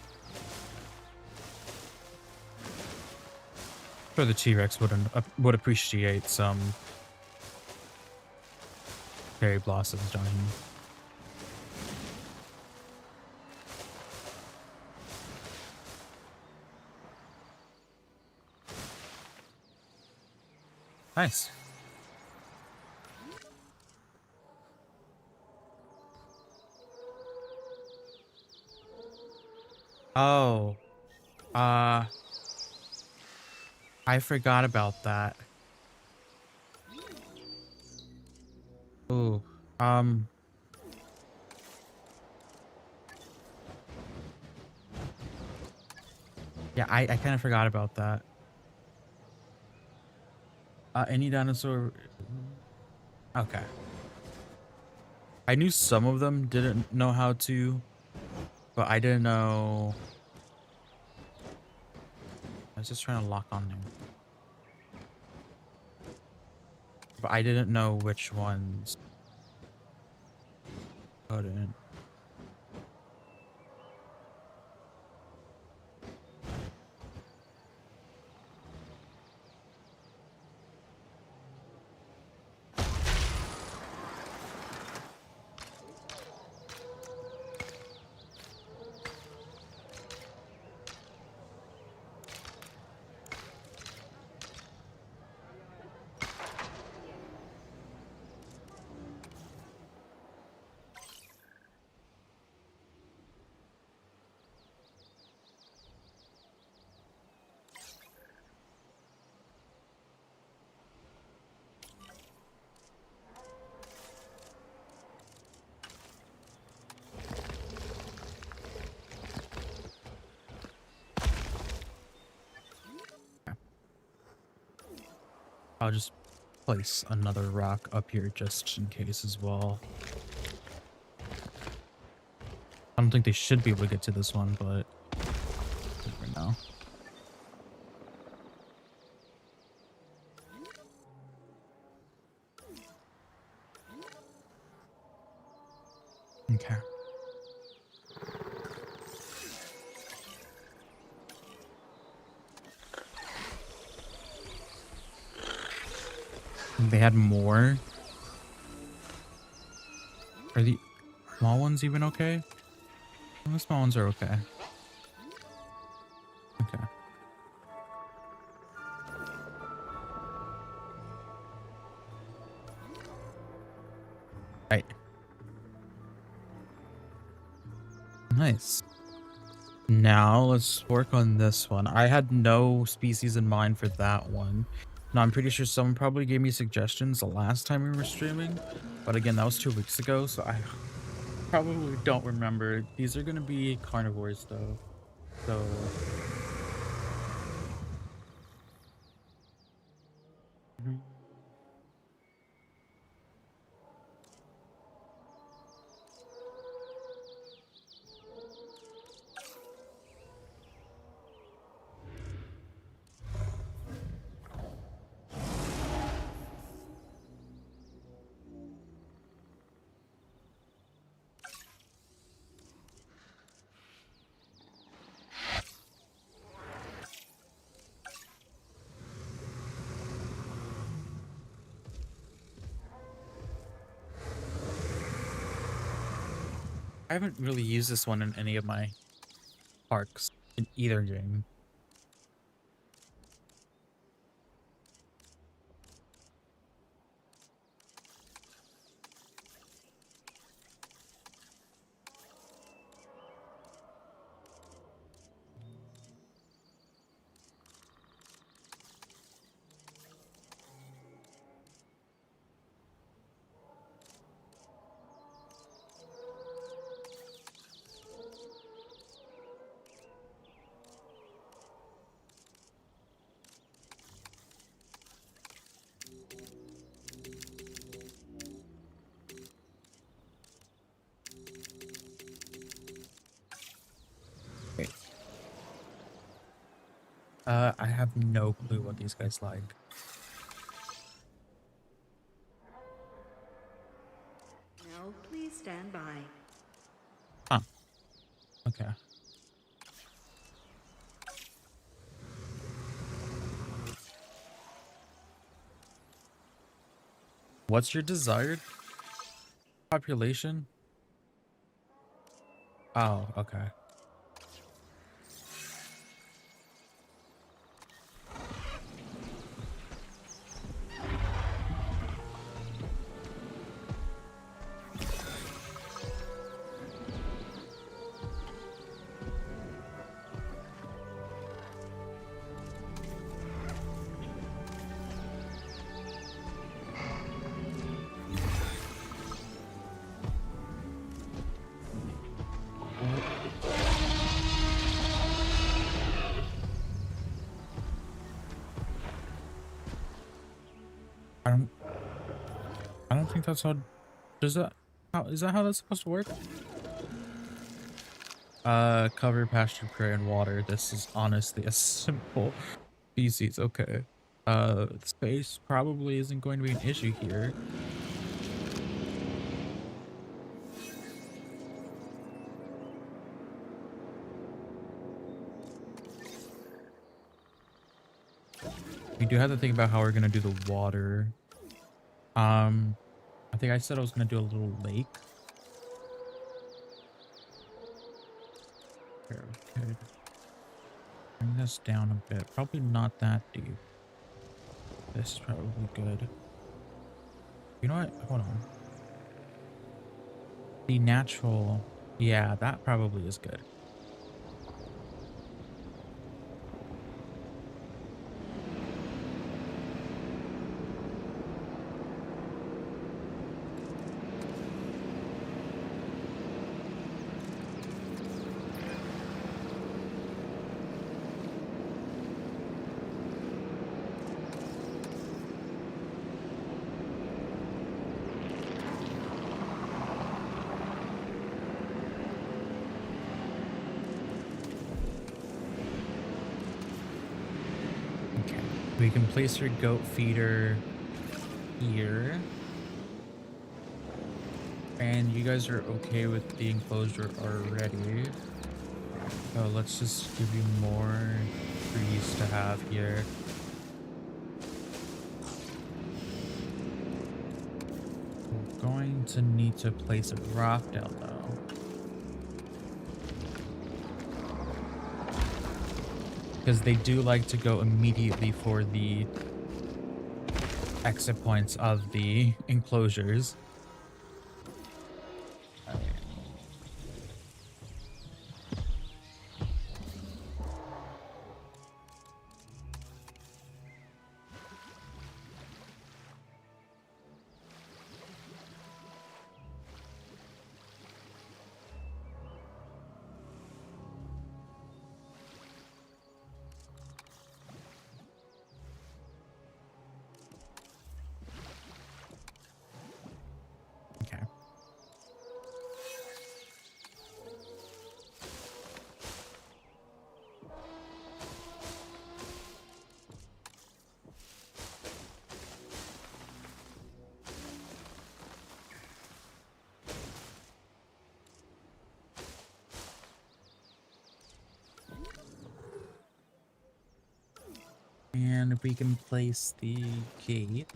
Sure, the T-Rex would appreciate some cherry blossoms down here. Nice. Oh, I forgot about that. Ooh, yeah, I kind of forgot about that. Any dinosaur? Okay. I knew some of them didn't know how to, but I didn't know. I was just trying to lock on there. But I didn't know which ones couldn't. I'll just place another rock up here just in case as well. I don't think they should be able to get to this one, but never know. Okay. They had more. Are the small ones even okay? The small ones are okay. Okay. Right. Nice. Now let's work on this one. I had no species in mind for that one. Now I'm pretty sure someone probably gave me suggestions the last time we were streaming, but again, that was 2 weeks ago, so I probably don't remember. These are gonna be carnivores though, so Mhm. I haven't really used this one in any of my parks in either game. Wait. I have no clue what these guys like. No, please stand by. what's your desired population? Oh, okay. I don't think that's how. Does that? How is that? How that's supposed to work? Cover, pasture, prairie, and water. This is honestly a simple species. Okay. Space probably isn't going to be an issue here. We do have to think about how we're gonna do the water. I think I said I was gonna do a little lake. Here, okay. Bring this down a bit. Probably not that deep. This is probably good. You know what? Hold on. The natural. Yeah, that probably is good. We can place your goat feeder here. And you guys are okay with the enclosure already. So let's just give you more trees to have here. We're going to need to place a rock down though. Because they do like to go immediately for the exit points of the enclosures. Okay. And if we can place the gate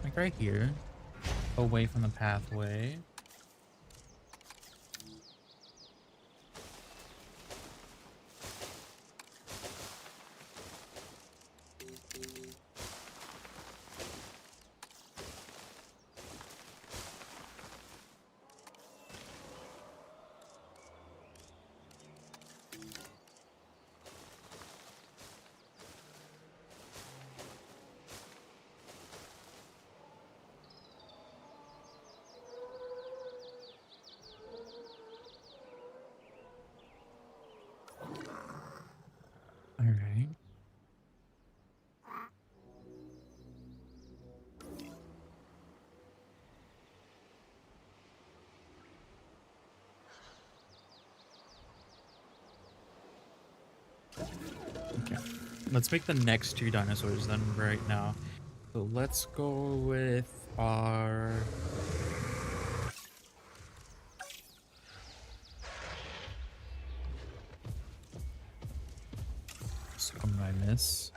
like right here, away from the pathway. All right. Okay. Let's make the next two dinosaurs then right now. So let's go with our... So what did I miss?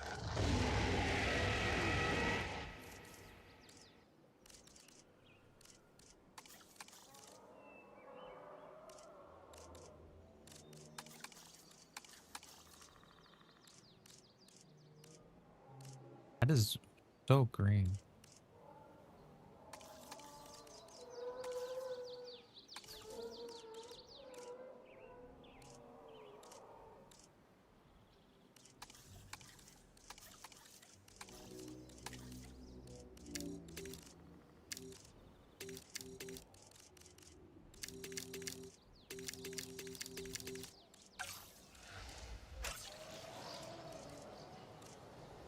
That is so green.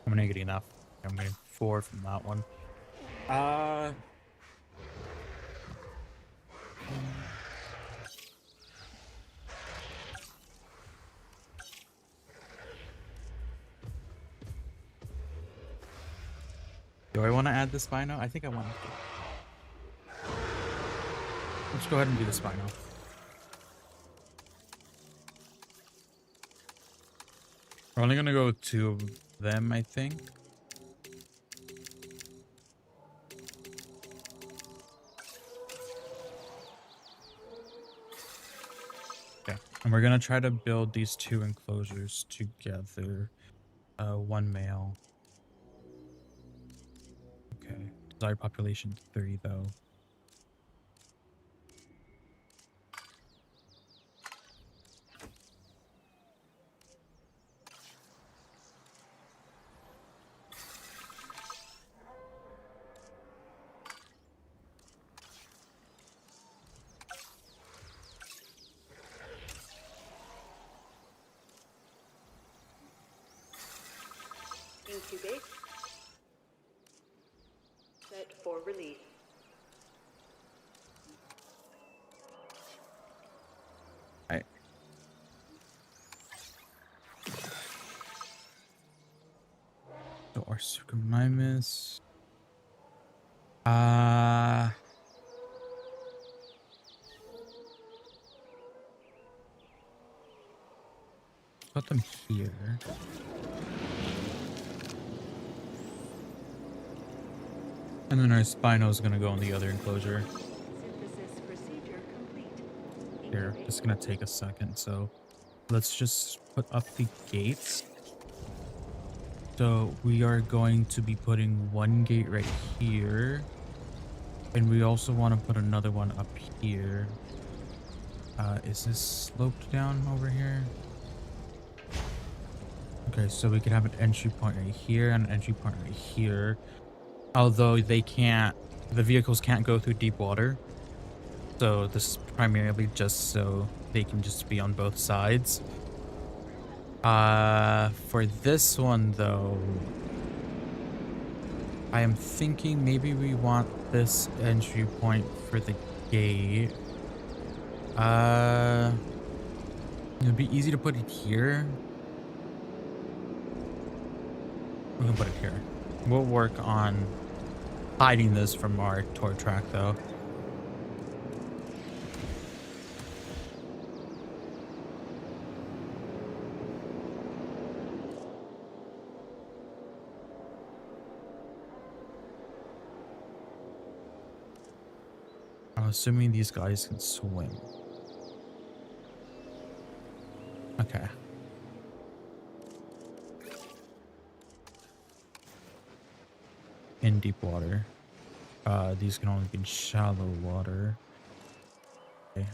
I'm gonna get enough. I'm getting 4 from that one. Do I want to add the Spino? I think I want to. Let's go ahead and do the Spino. We're only gonna go 2 of them, I think. Okay, and we're gonna try to build these 2 enclosures together. 1 male. Okay, desired population 3 though. Incubate. Set for release. Alright. So our Circumnimus. Put them here. And then our Spino is gonna go in the other enclosure. Synthesis procedure complete. Here, it's gonna take a second, so let's just put up the gates. So we are going to be putting 1 gate right here. And we also want to put another one up here. Is this sloped down over here? Okay, so we could have an entry point right here and an entry point right here. Although they can't, the vehicles can't go through deep water. So this is primarily just so they can just be on both sides. For this one though, I am thinking maybe we want this entry point for the gate. It'd be easy to put it here. We can put it here. We'll work on hiding this from our tour track though. I'm assuming these guys can swim. Okay. In deep water. These can only be in shallow water. Okay.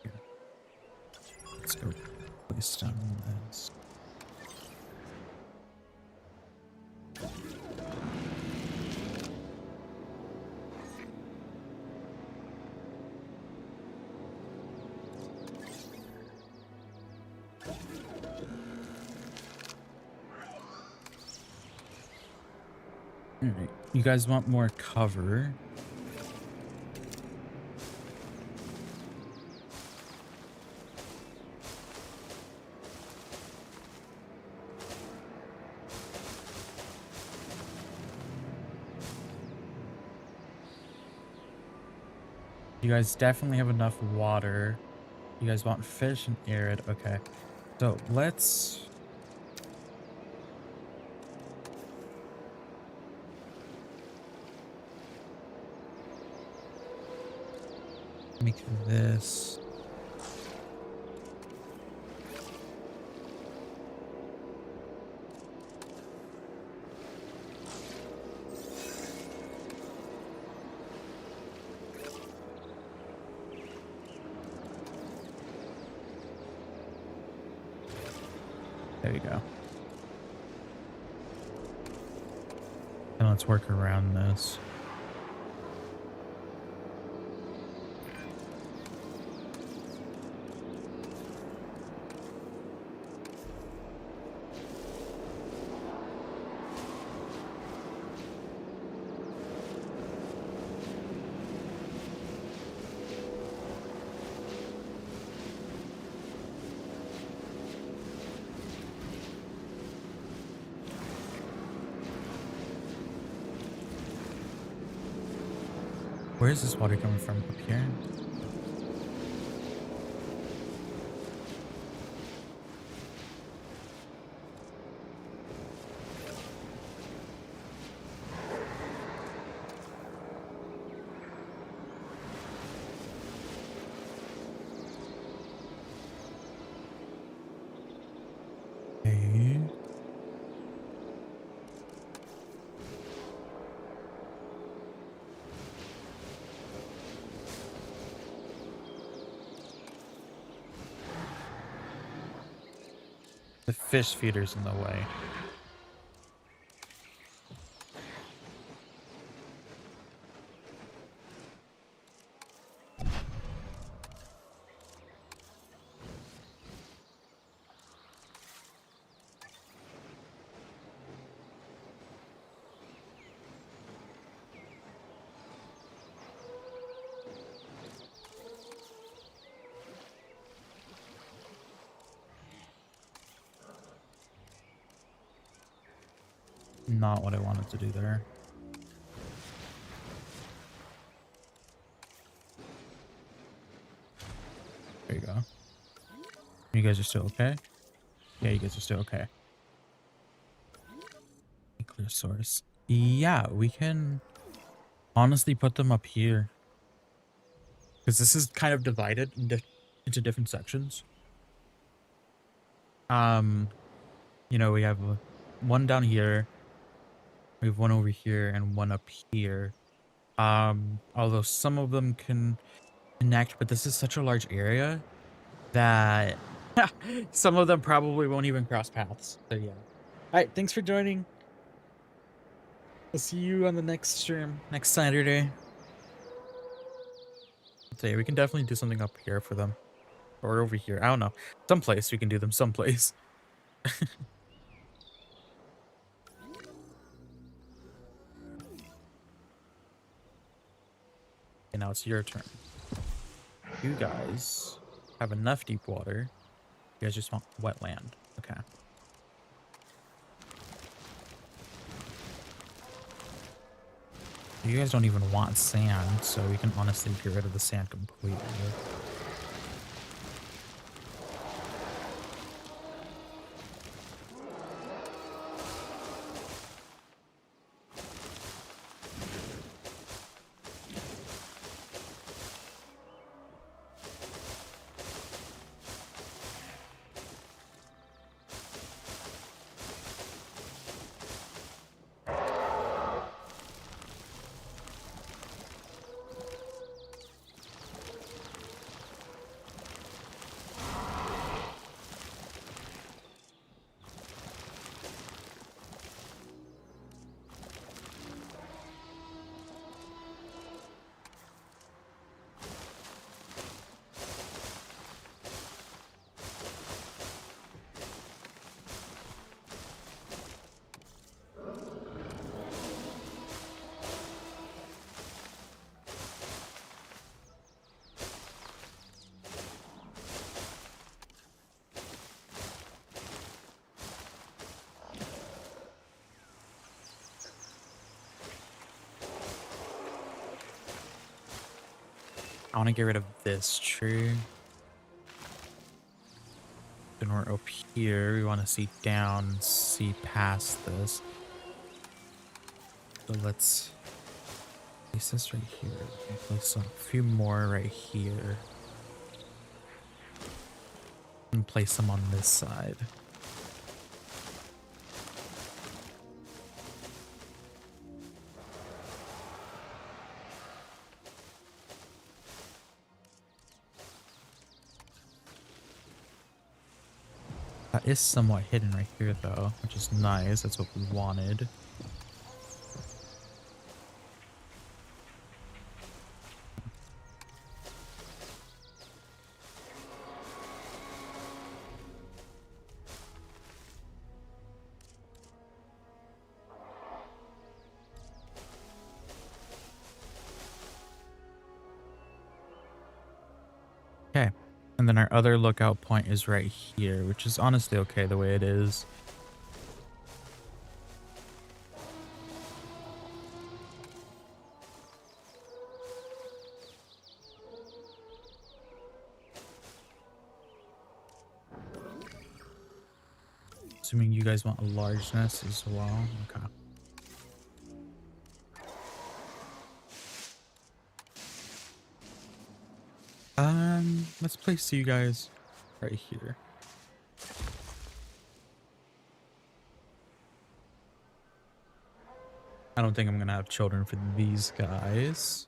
Here. Let's go place down this. Alright, you guys want more cover? You guys definitely have enough water. You guys want fish and arid. Okay, so let's Make this. There you go. And let's work around this. Where is this water coming from? Up here? Okay. The fish feeder's in the way. Not what I wanted to do there. There you go. You guys are still okay? Yeah, you guys are still okay. Clear source. Yeah, we can honestly put them up here. Because this is kind of divided into different sections. You know, we have one down here. We have one over here and one up here. Although some of them can connect, but this is such a large area that some of them probably won't even cross paths. So yeah. Alright, thanks for joining. I'll see you on the next stream, next Saturday. So yeah, we can definitely do something up here for them. Or over here. I don't know. Someplace we can do them someplace. And now it's your turn. You guys have enough deep water. You guys just want wetland. Okay. You guys don't even want sand, so we can honestly get rid of the sand completely. I want to get rid of this tree. Then we're up here. We want to see down, see past this. So let's Place this right here. Place a few more right here. And place them on this side. That is somewhat hidden right here though, which is nice. That's what we wanted. Okay. And then our other lookout point is right here, which is honestly okay the way it is. Assuming you guys want a large nest as well. Okay. Let's place you guys right here. I don't think I'm gonna have children for these guys.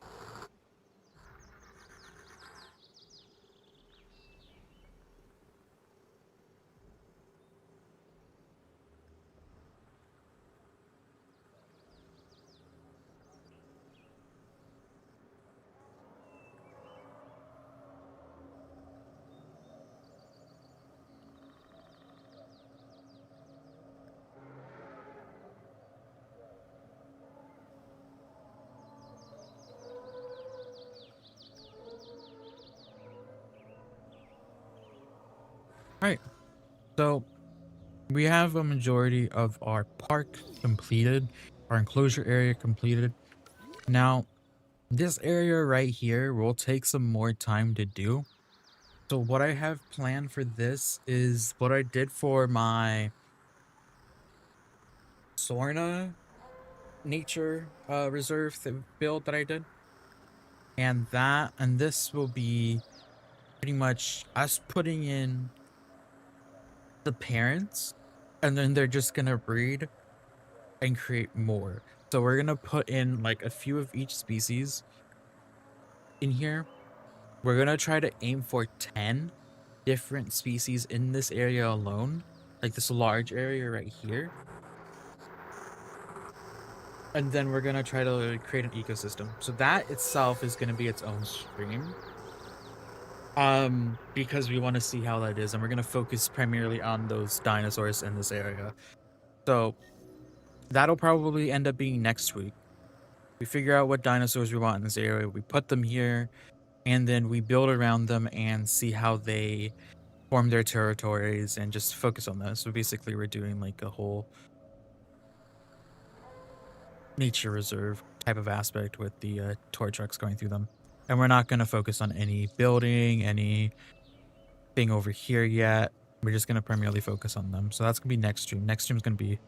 All right, so we have a majority of our park completed, our enclosure area completed. Now, this area right here will take some more time to do. So what I have planned for this is what I did for my Sorna nature reserve build that I did. And this will be pretty much us putting in the parents, and then they're just gonna breed and create more. So we're gonna put in like a few of each species in here. We're gonna try to aim for 10 different species in this area alone, like this large area right here. And then we're gonna try to create an ecosystem. So that itself is gonna be its own stream. Because we want to see how that is, and we're gonna focus primarily on those dinosaurs in this area. So that'll probably end up being next week. We figure out what dinosaurs we want in this area, we put them here, and then we build around them and see how they form their territories and just focus on that. So basically we're doing like a whole nature reserve type of aspect with the toy trucks going through them. And we're not going to focus on any building, anything over here yet. We're just going to primarily focus on them. So that's going to be next stream. Next stream is going to be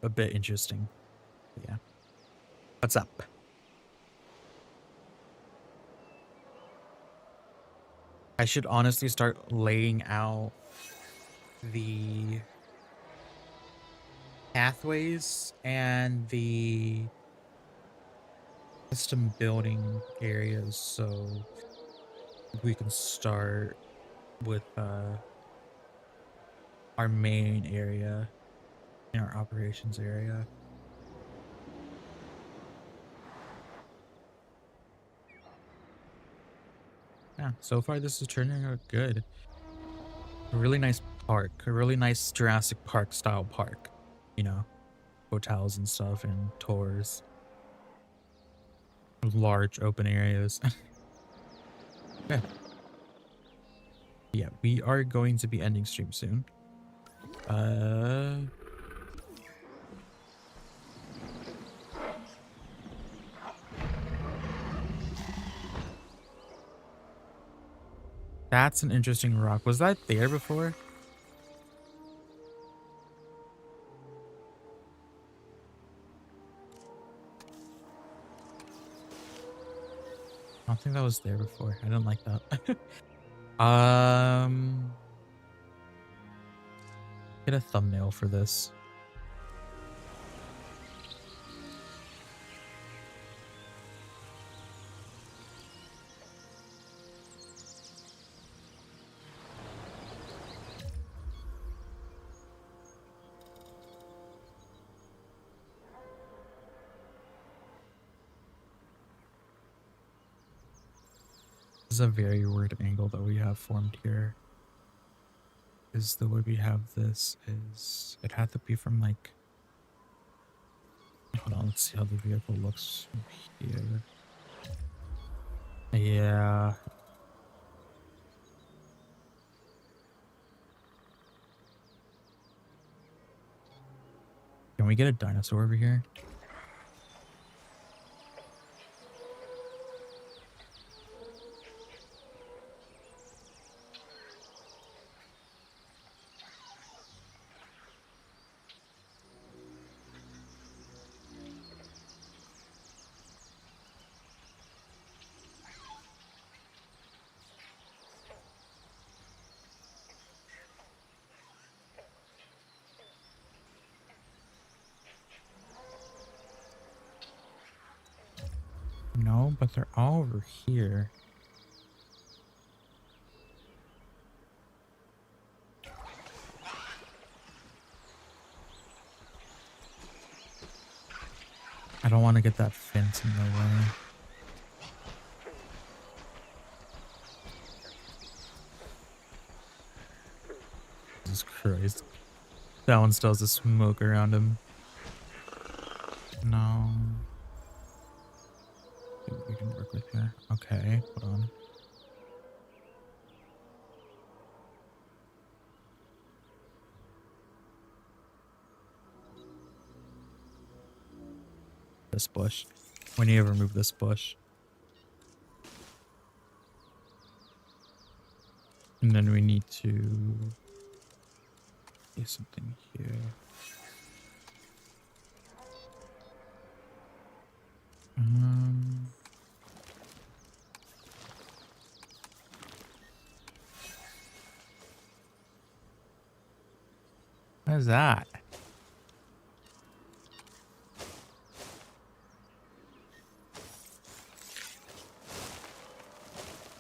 a bit interesting. Yeah. What's up? I should honestly start laying out the pathways and the custom building areas so we can start with our main area in our operations area. Yeah, so far this is turning out good. A really nice park, a really nice Jurassic Park style park, you know, hotels and stuff and tours, large open areas. Yeah. Yeah, we are going to be ending stream soon. That's an interesting rock. Was that there before? I don't think that was there before. I didn't like that. um, get a thumbnail for this. This is a very weird angle that we have formed here. Is the way we have this is it had to be from like, hold on, let's see how the vehicle looks from here. Yeah. Can we get a dinosaur over here? No, but they're all over here. I don't want to get that fence in the way. Jesus Christ. That one still has the smoke around him. No. See what we can work with here. Okay, hold on. This bush. We need to remove this bush. And then we need to do something here. What is that?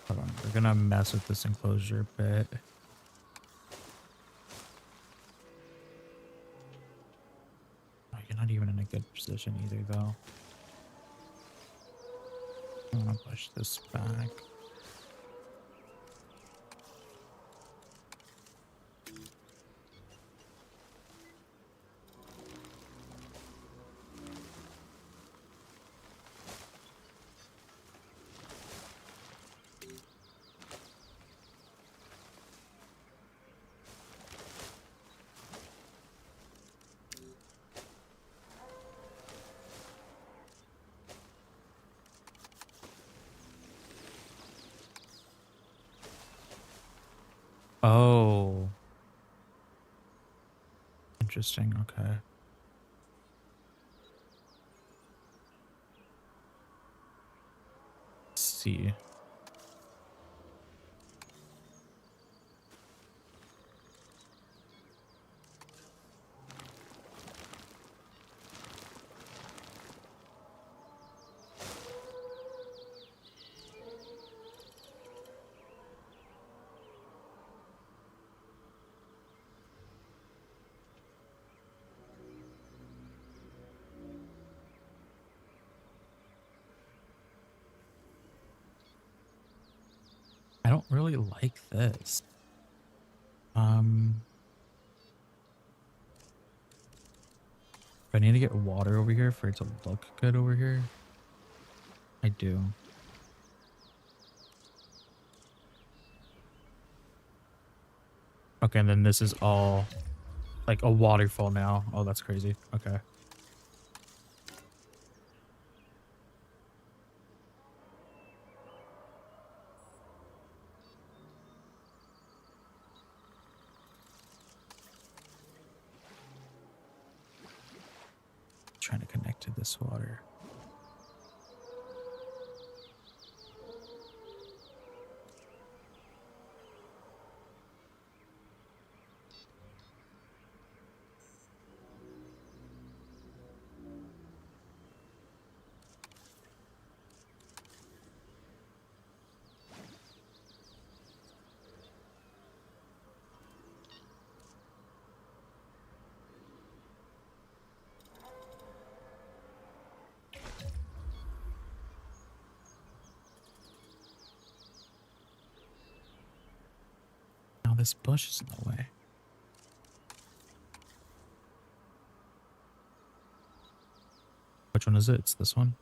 Hold on, we're gonna mess with this enclosure a bit. Oh, you're not even in a good position either, though. I'm gonna push this back. Oh. Interesting, okay. Let's see. I don't really like this. I need to get water over here for it to look good over here. I do. Okay, and then this is all like a waterfall now. Oh, that's crazy. Okay. Trying to connect to this water. this bush is in the way. Which one is it? It's this one.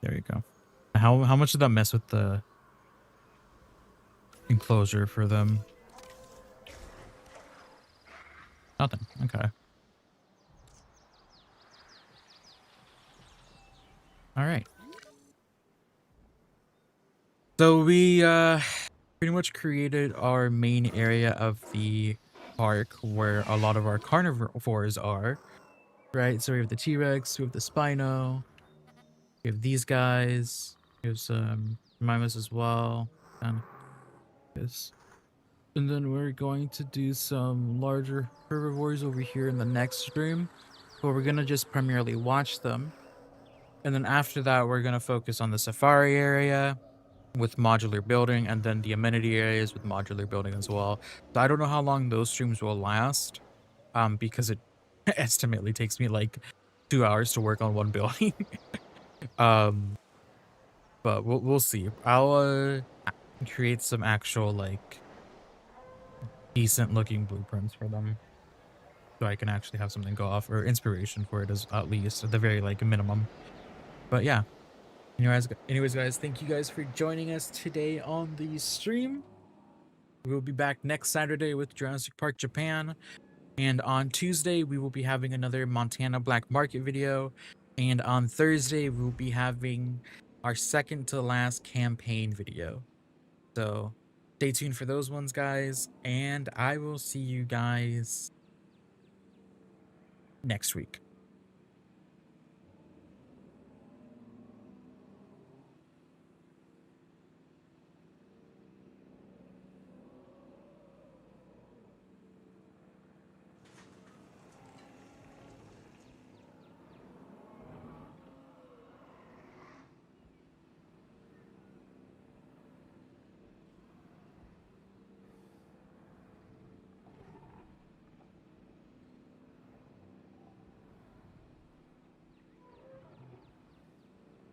There you go. How much did that mess with the enclosure for them? Nothing. Okay. All right. So we pretty much created our main area of the park where a lot of our carnivores are, right? So we have the T-Rex, we have the Spino, we have these guys, we have some Mimas as well, and this. And then we're going to do some larger herbivores over here in the next stream, but we're gonna just primarily watch them. And then after that, we're gonna focus on the safari area with modular building, and then the amenity areas with modular building as well. So I don't know how long those streams will last, because it estimately takes me like 2 hours to work on one building. But we'll see. I'll create some actual like decent looking blueprints for them, so I can actually have something go off, or inspiration for it, as at least at the very like minimum. But yeah. Anyways, guys, thank you guys for joining us today on the stream. We will be back next Saturday with Jurassic Park Japan. And on Tuesday, we will be having another Montana Black Market video. And on Thursday, we will be having our second to last campaign video. So stay tuned for those ones, guys. And I will see you guys next week.